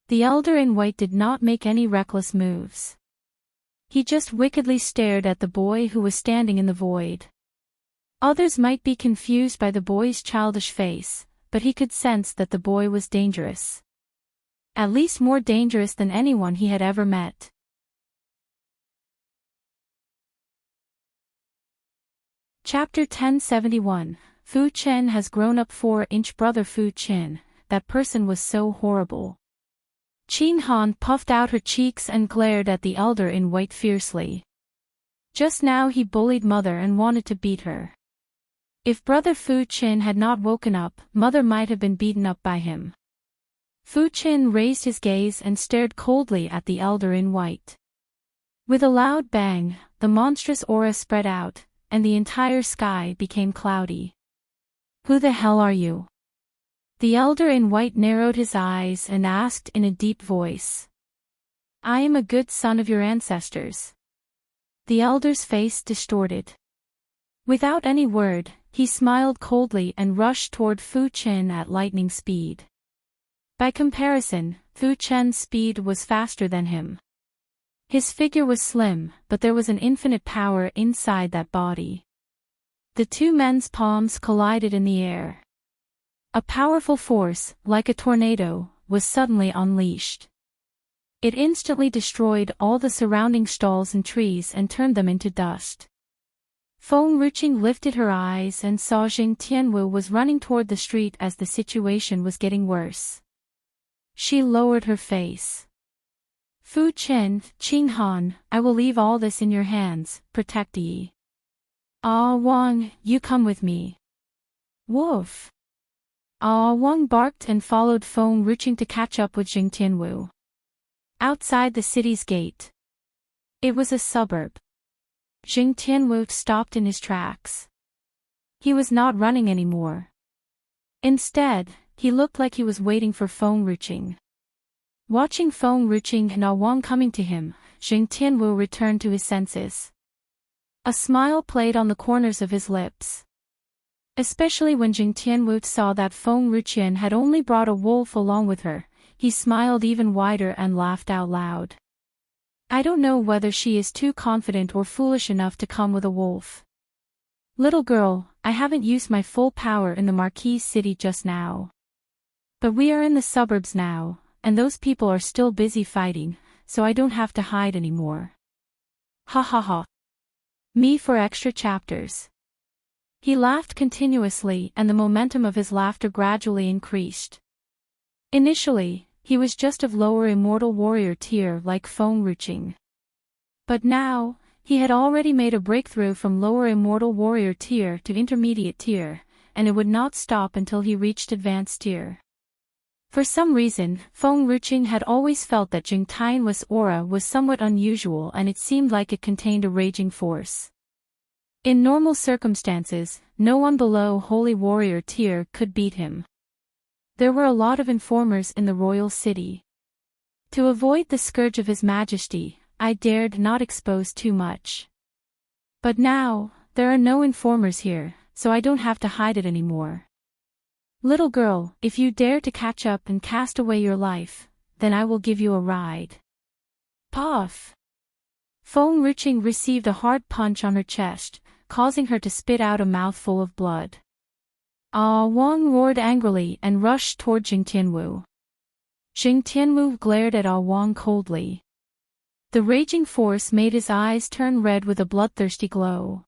The elder in white did not make any reckless moves. He just wickedly stared at the boy who was standing in the void. Others might be confused by the boy's childish face, but he could sense that the boy was dangerous. At least more dangerous than anyone he had ever met. Chapter 1071, Fu Chen has grown up 4-inch Brother Fu Chen, that person was so horrible. Qing Han puffed out her cheeks and glared at the elder in white fiercely. Just now he bullied Mother and wanted to beat her. If Brother Fu Chen had not woken up, Mother might have been beaten up by him. Fu Chen raised his gaze and stared coldly at the elder in white. With a loud bang, the monstrous aura spread out, and the entire sky became cloudy. Who the hell are you? The elder in white narrowed his eyes and asked in a deep voice. I am a good son of your ancestors. The elder's face distorted. Without any word, he smiled coldly and rushed toward Fu Chen at lightning speed. By comparison, Fu Chen's speed was faster than him. His figure was slim, but there was an infinite power inside that body. The two men's palms collided in the air. A powerful force, like a tornado, was suddenly unleashed. It instantly destroyed all the surrounding stalls and trees and turned them into dust. Feng Ruqing lifted her eyes and saw Jing Tianwu was running toward the street as the situation was getting worse. She lowered her face. Fu Chen, Qing Han, I will leave all this in your hands, protect Yi. Ah Wang, you come with me. Woof. Ah Wang barked and followed Feng Ruqing to catch up with Jing Tianwu. Outside the city's gate. It was a suburb. Jing Tianwu stopped in his tracks. He was not running anymore. Instead, he looked like he was waiting for Feng Ruqing. Watching Feng Ruqing and Wang coming to him, Jing Tianwu returned to his senses. A smile played on the corners of his lips. Especially when Jing Tianwu saw that Feng Ruqing had only brought a wolf along with her, he smiled even wider and laughed out loud. I don't know whether she is too confident or foolish enough to come with a wolf. Little girl, I haven't used my full power in the Marquise city just now. But we are in the suburbs now, and those people are still busy fighting, so I don't have to hide anymore. Ha ha ha. Me for extra chapters. He laughed continuously and the momentum of his laughter gradually increased. Initially, he was just of lower immortal warrior tier like Feng Ruqing. But now, he had already made a breakthrough from lower immortal warrior tier to intermediate tier, and it would not stop until he reached advanced tier. For some reason, Feng Ruqing had always felt that Jing Tianwu's aura was somewhat unusual and it seemed like it contained a raging force. In normal circumstances, no one below Holy Warrior tier could beat him. There were a lot of informers in the royal city. To avoid the scourge of His Majesty, I dared not expose too much. But now, there are no informers here, so I don't have to hide it anymore. Little girl, if you dare to catch up and cast away your life, then I will give you a ride. Puff! Feng Ruqing received a hard punch on her chest, causing her to spit out a mouthful of blood. Wang roared angrily and rushed toward Jing Tianwu. Jing Tianwu glared at Wang coldly. The raging force made his eyes turn red with a bloodthirsty glow.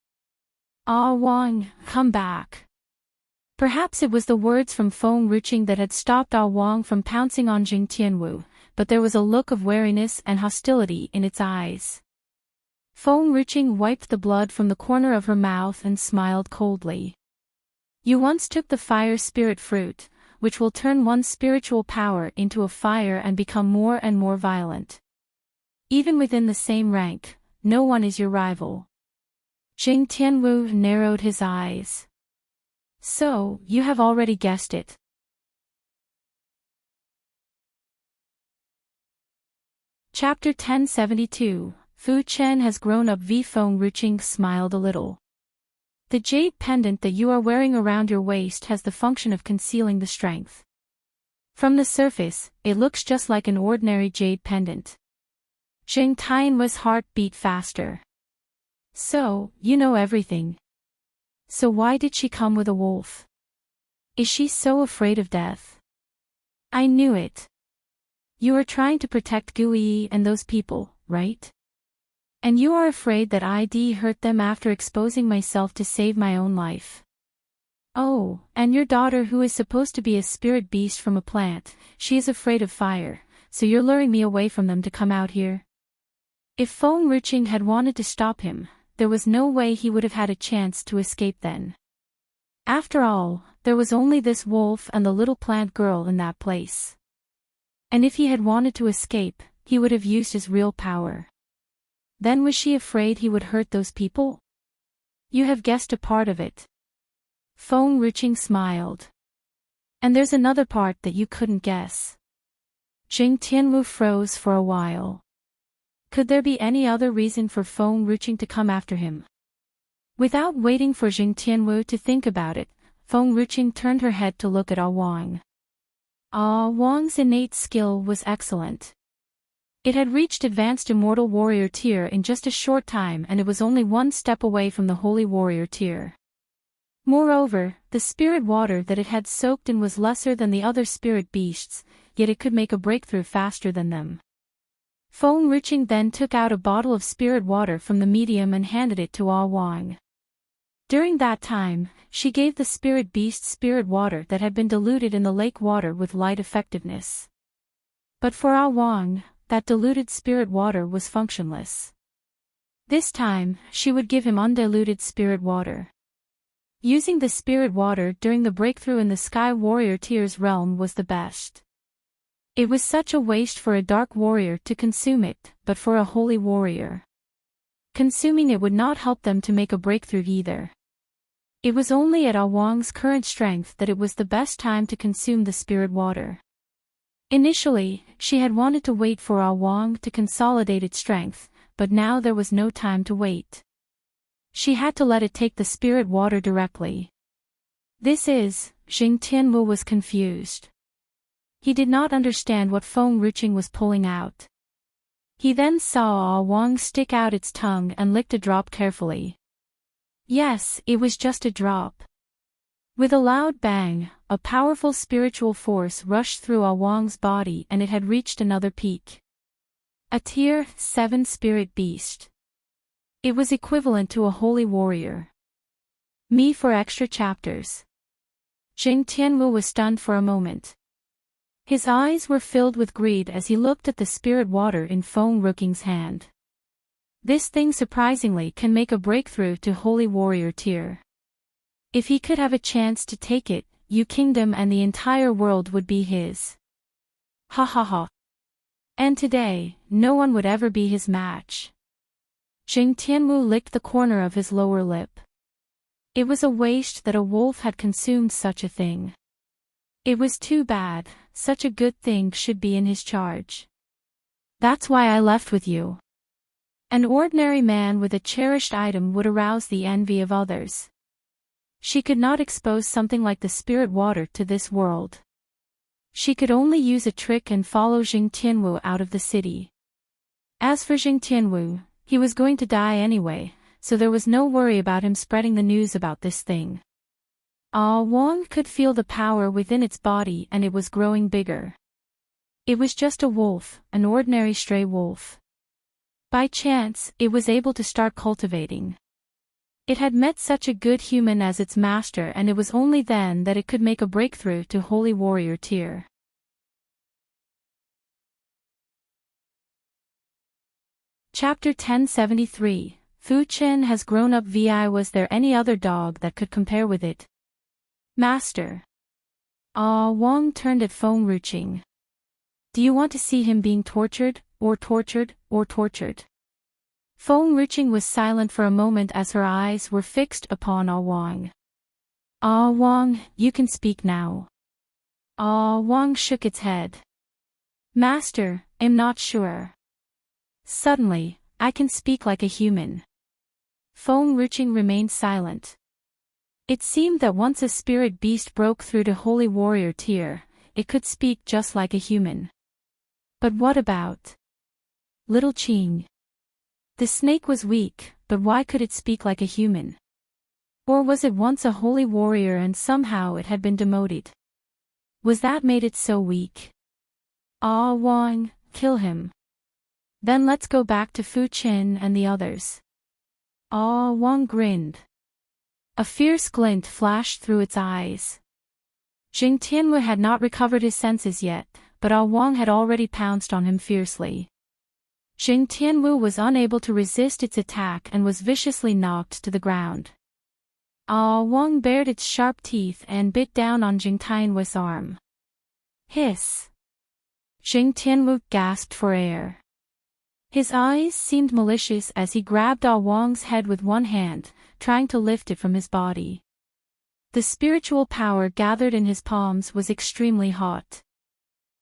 Wang, come back. Perhaps it was the words from Feng Ruqing that had stopped Wang from pouncing on Jing Tianwu, but there was a look of wariness and hostility in its eyes. Feng Ruqing wiped the blood from the corner of her mouth and smiled coldly. You once took the fire spirit fruit, which will turn one's spiritual power into a fire and become more and more violent. Even within the same rank, no one is your rival. Jing Tianwu narrowed his eyes. So, you have already guessed it. Chapter 1072, Fu Chen has grown up. Feng Ruqing smiled a little. The jade pendant that you are wearing around your waist has the function of concealing the strength. From the surface, it looks just like an ordinary jade pendant. Jing Tianwu's heart beat faster. So, you know everything. So why did she come with a wolf? Is she so afraid of death? I knew it. You are trying to protect Gui and those people, right? And you are afraid that I'd hurt them after exposing myself to save my own life. Oh, and your daughter who is supposed to be a spirit beast from a plant, she is afraid of fire, so you're luring me away from them to come out here? If Feng Ruqing had wanted to stop him, there was no way he would have had a chance to escape then. After all, there was only this wolf and the little plant girl in that place. And if he had wanted to escape, he would have used his real power. Then was she afraid he would hurt those people? You have guessed a part of it. Feng Ruqing smiled. And there's another part that you couldn't guess. Jing Tianwu froze for a while. Could there be any other reason for Feng Ruqing to come after him? Without waiting for Jing Tianwu to think about it, Feng Ruqing turned her head to look at Wang. Wang's innate skill was excellent. It had reached advanced immortal warrior tier in just a short time and it was only one step away from the holy warrior tier. Moreover, the spirit water that it had soaked in was lesser than the other spirit beasts, yet it could make a breakthrough faster than them. Feng Ruqing then took out a bottle of spirit water from the medium and handed it to Wang. During that time, she gave the spirit beast spirit water that had been diluted in the lake water with light effectiveness. But for Wang, that diluted spirit water was functionless. This time, she would give him undiluted spirit water. Using the spirit water during the breakthrough in the Sky Warrior tier's realm was the best. It was such a waste for a dark warrior to consume it, but for a holy warrior. Consuming it would not help them to make a breakthrough either. It was only at Ah Wang's current strength that it was the best time to consume the spirit water. Initially, she had wanted to wait for Ah Wang to consolidate its strength, but now there was no time to wait. She had to let it take the spirit water directly. Jing Tianwu was confused. He did not understand what Feng Ruqing was pulling out. He then saw Ah Wang stick out its tongue and licked a drop carefully. Yes, it was just a drop. With a loud bang, a powerful spiritual force rushed through Ah Wang's body and it had reached another peak. A Tier 7 spirit beast. It was equivalent to a holy warrior. Me for extra chapters. Jing Tianwu was stunned for a moment. His eyes were filled with greed as he looked at the spirit water in Feng Ruqing's hand. This thing surprisingly can make a breakthrough to Holy Warrior tier. If he could have a chance to take it, Yu Kingdom and the entire world would be his. Ha ha ha. And today, no one would ever be his match. Jing Tianwu licked the corner of his lower lip. It was a waste that a wolf had consumed such a thing. It was too bad, such a good thing should be in his charge. That's why I left with you. An ordinary man with a cherished item would arouse the envy of others. She could not expose something like the spirit water to this world. She could only use a trick and follow Jing Tianwu out of the city. As for Jing Tianwu, he was going to die anyway, so there was no worry about him spreading the news about this thing. Ah Wang could feel the power within its body and it was growing bigger. It was just a wolf, an ordinary stray wolf. By chance, it was able to start cultivating. It had met such a good human as its master and it was only then that it could make a breakthrough to Holy Warrior tier. Chapter 1073, Fu Chen has grown up. Was there any other dog that could compare with it? Master. Ah Wang turned at Feng Ruqing. Do you want to see him being tortured, or tortured, or tortured? Feng Ruqing was silent for a moment as her eyes were fixed upon Ah Wang. Ah Wang, you can speak now. Ah Wang shook its head. Master, I'm not sure. Suddenly, I can speak like a human. Feng Ruqing remained silent. It seemed that once a spirit beast broke through to Holy Warrior tier, it could speak just like a human. But what about Little Qing? The snake was weak, but why could it speak like a human? Or was it once a holy warrior and somehow it had been demoted? Was that made it so weak? Ah Wang, kill him. Then let's go back to Fu Chen and the others. Ah Wang grinned. A fierce glint flashed through its eyes. Jing Tianwu had not recovered his senses yet, but Ah Wang had already pounced on him fiercely. Jing Tianwu was unable to resist its attack and was viciously knocked to the ground. Ah Wang bared its sharp teeth and bit down on Jing Tianwu's arm. Hiss! Jing Tianwu gasped for air. His eyes seemed malicious as he grabbed Ah Wang's head with one hand, trying to lift it from his body. The spiritual power gathered in his palms was extremely hot.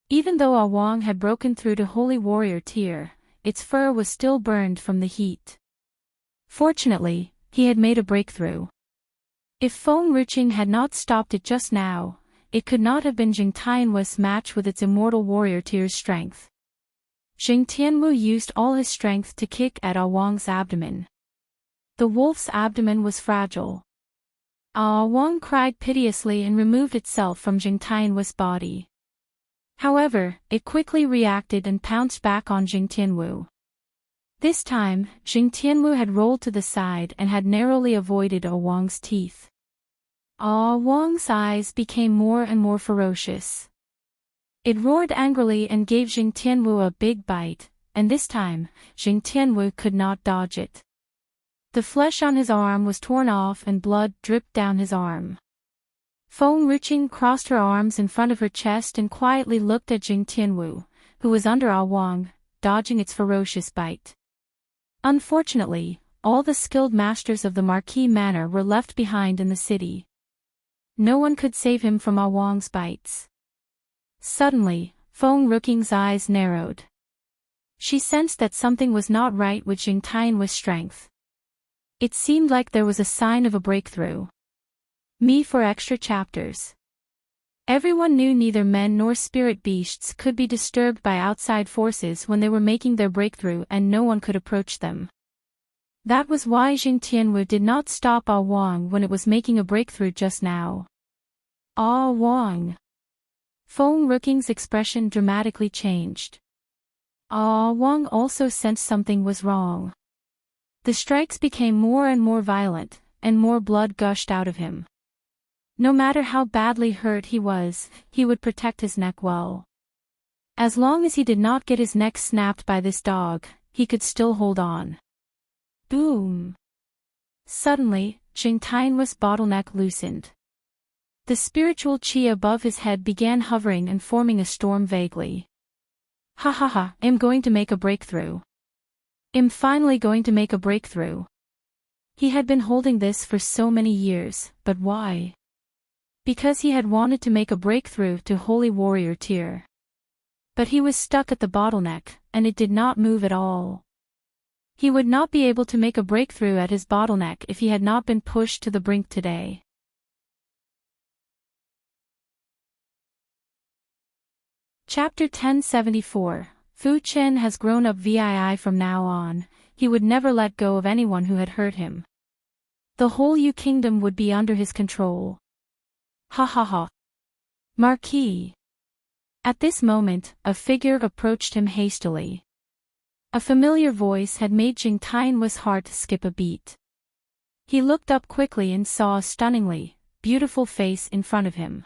Even though Ah Wang had broken through to Holy Warrior tier, its fur was still burned from the heat. Fortunately, he had made a breakthrough. If Feng Ruqing had not stopped it just now, it could not have been Jing Tianwu's match with its immortal warrior tier's strength. Jing Tianwu used all his strength to kick at Ah Wang's abdomen. The wolf's abdomen was fragile. Ah Wang cried piteously and removed itself from Jing Tianwu's body. However, it quickly reacted and pounced back on Jing Tianwu. This time, Jing Tianwu had rolled to the side and had narrowly avoided Ah Wang's teeth. Ah Wang's eyes became more and more ferocious. It roared angrily and gave Jing Tianwu a big bite, and this time, Jing Tianwu could not dodge it. The flesh on his arm was torn off and blood dripped down his arm. Feng Ruqing crossed her arms in front of her chest and quietly looked at Jing Tianwu, who was under Ah Wang, dodging its ferocious bite. Unfortunately, all the skilled masters of the Marquis Manor were left behind in the city. No one could save him from Ah Wang's bites. Suddenly, Feng Ruking's eyes narrowed. She sensed that something was not right with Jing Tianwu's strength. It seemed like there was a sign of a breakthrough. Me for extra chapters. Everyone knew neither men nor spirit beasts could be disturbed by outside forces when they were making their breakthrough, and no one could approach them. That was why Jing Tianwu did not stop Ah Wang when it was making a breakthrough just now. Ah Wang. Feng Ruking's expression dramatically changed. Ah Wang also sensed something was wrong. The strikes became more and more violent, and more blood gushed out of him. No matter how badly hurt he was, he would protect his neck well. As long as he did not get his neck snapped by this dog, he could still hold on. Boom! Suddenly, Jing Tianwu's bottleneck loosened. The spiritual chi above his head began hovering and forming a storm vaguely. Ha ha ha, I'm going to make a breakthrough. I'm finally going to make a breakthrough. He had been holding this for so many years, but why? Because he had wanted to make a breakthrough to Holy Warrior tier. But he was stuck at the bottleneck, and it did not move at all. He would not be able to make a breakthrough at his bottleneck if he had not been pushed to the brink today. Chapter 1074. Fu Chen has grown up VII from now on. He would never let go of anyone who had hurt him. The whole Yu kingdom would be under his control. Ha ha ha. Marquis. At this moment, a figure approached him hastily. A familiar voice had made Jing Tianwu's heart skip a beat. He looked up quickly and saw a stunningly beautiful face in front of him.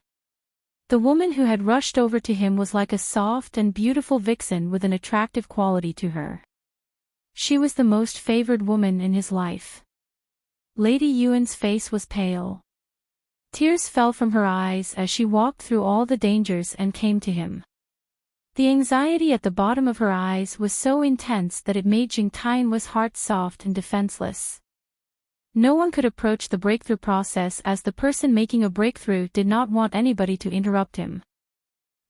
The woman who had rushed over to him was like a soft and beautiful vixen with an attractive quality to her. She was the most favored woman in his life. Lady Yuan's face was pale. Tears fell from her eyes as she walked through all the dangers and came to him. The anxiety at the bottom of her eyes was so intense that it made Jing Tianwu's heart soft and defenseless. No one could approach the breakthrough process as the person making a breakthrough did not want anybody to interrupt him.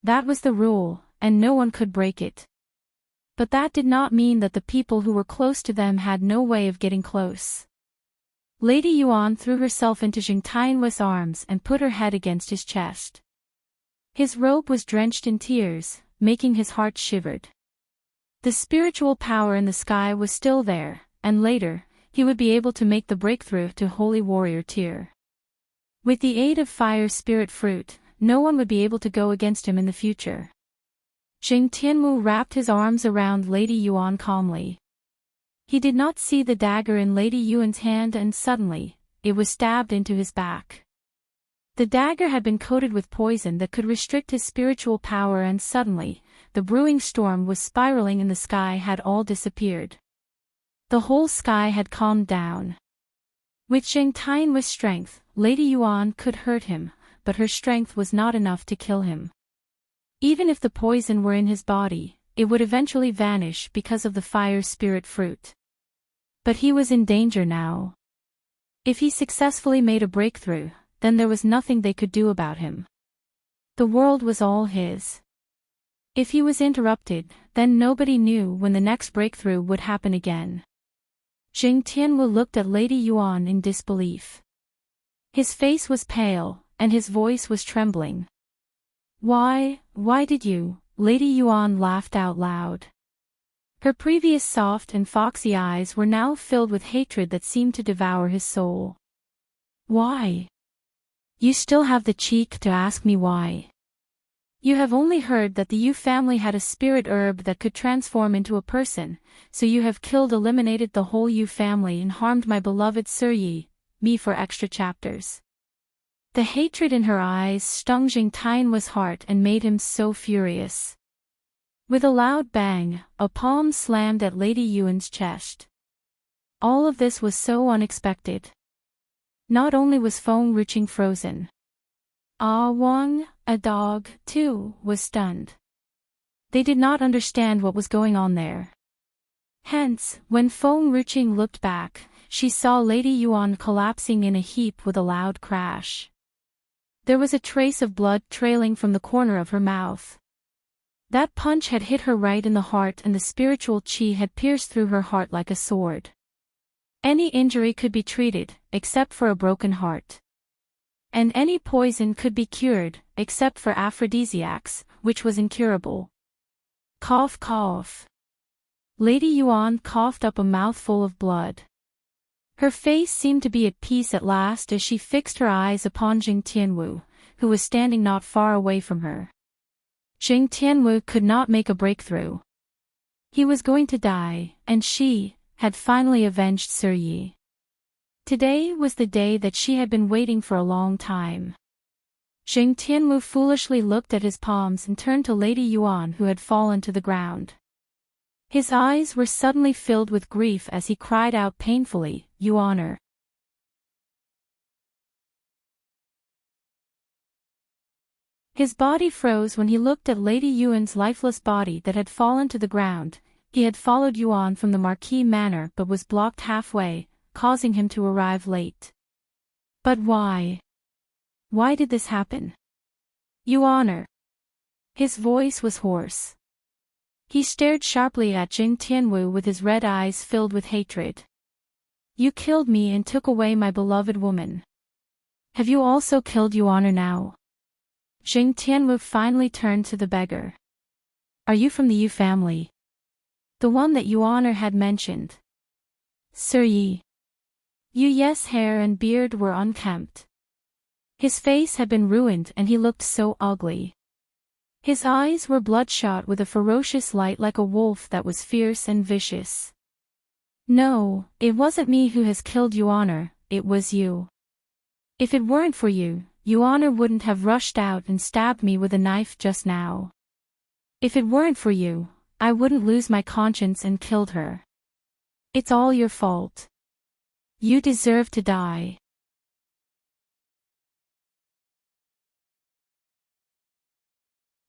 That was the rule, and no one could break it. But that did not mean that the people who were close to them had no way of getting close. Lady Yuan threw herself into Jing Tianwu's arms and put her head against his chest. His robe was drenched in tears, making his heart shivered. The spiritual power in the sky was still there, and later, he would be able to make the breakthrough to Holy Warrior tier. With the aid of Fire Spirit Fruit, no one would be able to go against him in the future. Jing Tianwu wrapped his arms around Lady Yuan calmly. He did not see the dagger in Lady Yuan's hand, and suddenly, it was stabbed into his back. The dagger had been coated with poison that could restrict his spiritual power, and suddenly, the brewing storm was spiraling in the sky had all disappeared. The whole sky had calmed down. With Jing Tianwu's strength, Lady Yuan could hurt him, but her strength was not enough to kill him. Even if the poison were in his body, it would eventually vanish because of the Fire Spirit Fruit. But he was in danger now. If he successfully made a breakthrough, then there was nothing they could do about him. The world was all his. If he was interrupted, then nobody knew when the next breakthrough would happen again. Jing Tianwu looked at Lady Yuan in disbelief. His face was pale, and his voice was trembling. Why did you? Lady Yuan laughed out loud. Her previous soft and foxy eyes were now filled with hatred that seemed to devour his soul. Why? You still have the cheek to ask me why. You have only heard that the Yu family had a spirit herb that could transform into a person, so you have eliminated the whole Yu family and harmed my beloved Sir Yi, me for extra chapters. The hatred in her eyes stung Jing Tianwu's heart and made him so furious. With a loud bang, a palm slammed at Lady Yuan's chest. All of this was so unexpected. Not only was Feng Ruqing frozen. Ah Wang, a dog, too, was stunned. They did not understand what was going on there. Hence, when Feng Ruqing looked back, she saw Lady Yuan collapsing in a heap with a loud crash. There was a trace of blood trailing from the corner of her mouth. That punch had hit her right in the heart, and the spiritual qi had pierced through her heart like a sword. Any injury could be treated, except for a broken heart. And any poison could be cured, except for aphrodisiacs, which was incurable. Cough, cough. Lady Yuan coughed up a mouthful of blood. Her face seemed to be at peace at last as she fixed her eyes upon Jing Tianwu, who was standing not far away from her. Jing Tianwu could not make a breakthrough. He was going to die, and she had finally avenged Sir Yi. Today was the day that she had been waiting for a long time. Jing Tianwu foolishly looked at his palms and turned to Lady Yuan, who had fallen to the ground. His eyes were suddenly filled with grief as he cried out painfully, "You honor." His body froze when he looked at Lady Yuan's lifeless body that had fallen to the ground. He had followed Yuan from the Marquis Manor but was blocked halfway, causing him to arrive late. But why? Why did this happen? You honor. His voice was hoarse. He stared sharply at Jing Tianwu with his red eyes filled with hatred. You killed me and took away my beloved woman. Have you also killed Yu Honor now? Jing Tianwu finally turned to the beggar. Are you from the Yu family? The one that Yu Honor had mentioned. Sir Yi. Yu Ye's hair and beard were unkempt. His face had been ruined and he looked so ugly. His eyes were bloodshot with a ferocious light like a wolf that was fierce and vicious. No, it wasn't me who has killed Yu Honor, it was you. If it weren't for you, Yu Honor wouldn't have rushed out and stabbed me with a knife just now. If it weren't for you, I wouldn't lose my conscience and killed her. It's all your fault. You deserve to die.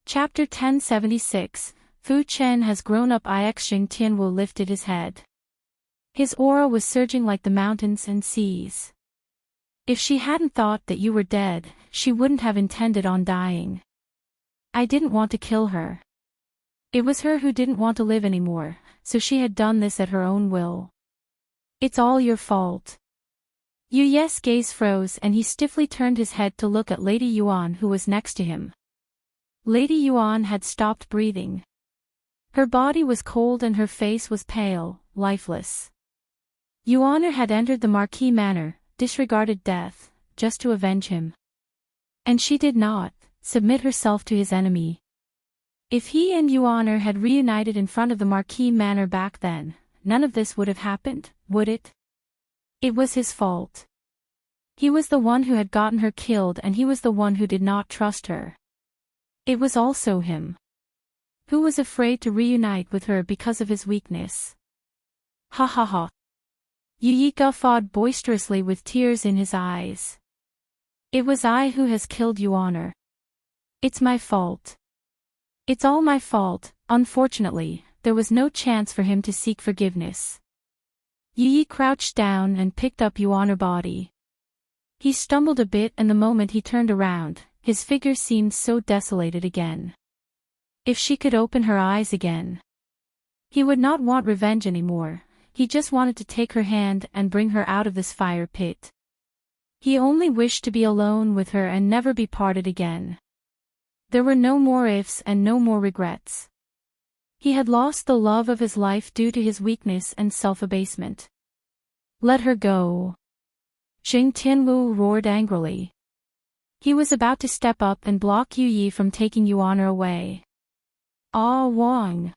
Chapter 1076, Fu Chen has grown up. Jing Tianwu lifted his head. His aura was surging like the mountains and seas. If she hadn't thought that you were dead, she wouldn't have intended on dying. I didn't want to kill her. It was her who didn't want to live anymore, so she had done this at her own will. It's all your fault. Yu Ye's gaze froze and he stiffly turned his head to look at Lady Yuan, who was next to him. Lady Yuan had stopped breathing. Her body was cold and her face was pale, lifeless. Yu Honor had entered the Marquis Manor, disregarded death, just to avenge him. And she did not submit herself to his enemy. If he and Yu Honor had reunited in front of the Marquis Manor back then, none of this would have happened, would it? It was his fault. He was the one who had gotten her killed and he was the one who did not trust her. It was also him who was afraid to reunite with her because of his weakness. Ha ha ha. Yu Yi guffawed boisterously with tears in his eyes. It was I who has killed Yu Honor. It's my fault. It's all my fault. Unfortunately, there was no chance for him to seek forgiveness. Yu Yi crouched down and picked up Yu Honor's body. He stumbled a bit, and the moment he turned around, his figure seemed so desolated again. If she could open her eyes again. He would not want revenge anymore, he just wanted to take her hand and bring her out of this fire pit. He only wished to be alone with her and never be parted again. There were no more ifs and no more regrets. He had lost the love of his life due to his weakness and self-abasement. Let her go. Jing Tianwu roared angrily. He was about to step up and block Yu Yi from taking Yu Honor away. Ah Wang!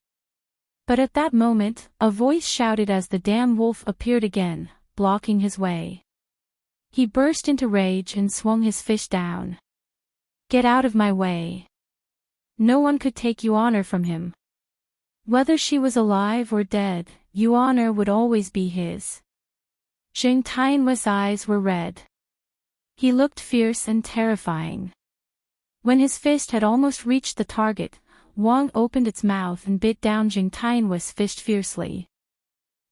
But at that moment, a voice shouted as the damn wolf appeared again, blocking his way. He burst into rage and swung his fist down. Get out of my way. No one could take Yu Honor from him. Whether she was alive or dead, Yu Honor would always be his. Jing Tianwu's eyes were red. He looked fierce and terrifying. When his fist had almost reached the target, Wang opened its mouth and bit down Jing Tianwu's fist fiercely.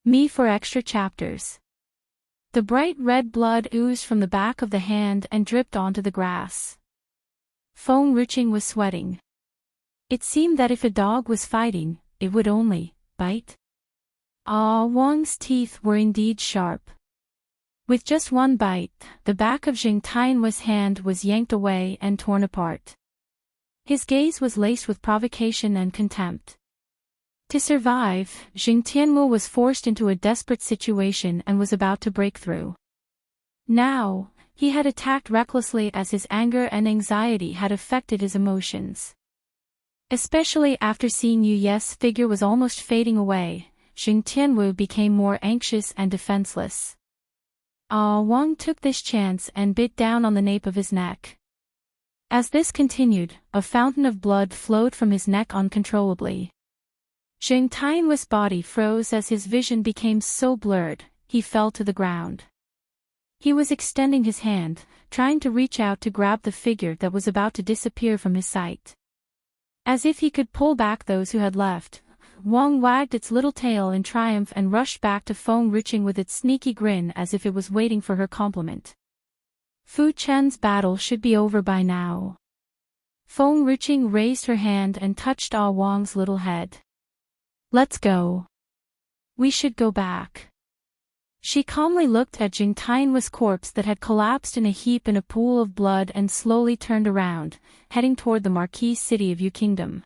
Me for extra chapters. The bright red blood oozed from the back of the hand and dripped onto the grass. Feng Riching was sweating. It seemed that if a dog was fighting, it would only bite. Ah Wang's teeth were indeed sharp. With just one bite, the back of Jing Tianhui's hand was yanked away and torn apart. His gaze was laced with provocation and contempt. To survive, Jing Tianhui was forced into a desperate situation and was about to break through. Now, he had attacked recklessly as his anger and anxiety had affected his emotions. Especially after seeing Yu Ye's figure was almost fading away, Jing Tianhui became more anxious and defenseless. Ah Wang took this chance and bit down on the nape of his neck. As this continued, a fountain of blood flowed from his neck uncontrollably. Jing Tianhui's body froze as his vision became so blurred, he fell to the ground. He was extending his hand, trying to reach out to grab the figure that was about to disappear from his sight. As if he could pull back those who had left, Wang wagged its little tail in triumph and rushed back to Feng Riching with its sneaky grin as if it was waiting for her compliment. Fu Chen's battle should be over by now. Feng Riching raised her hand and touched Ah Wang's little head. Let's go. We should go back. She calmly looked at Jing Tianhui's corpse that had collapsed in a heap in a pool of blood and slowly turned around, heading toward the Marquis city of Yu Kingdom.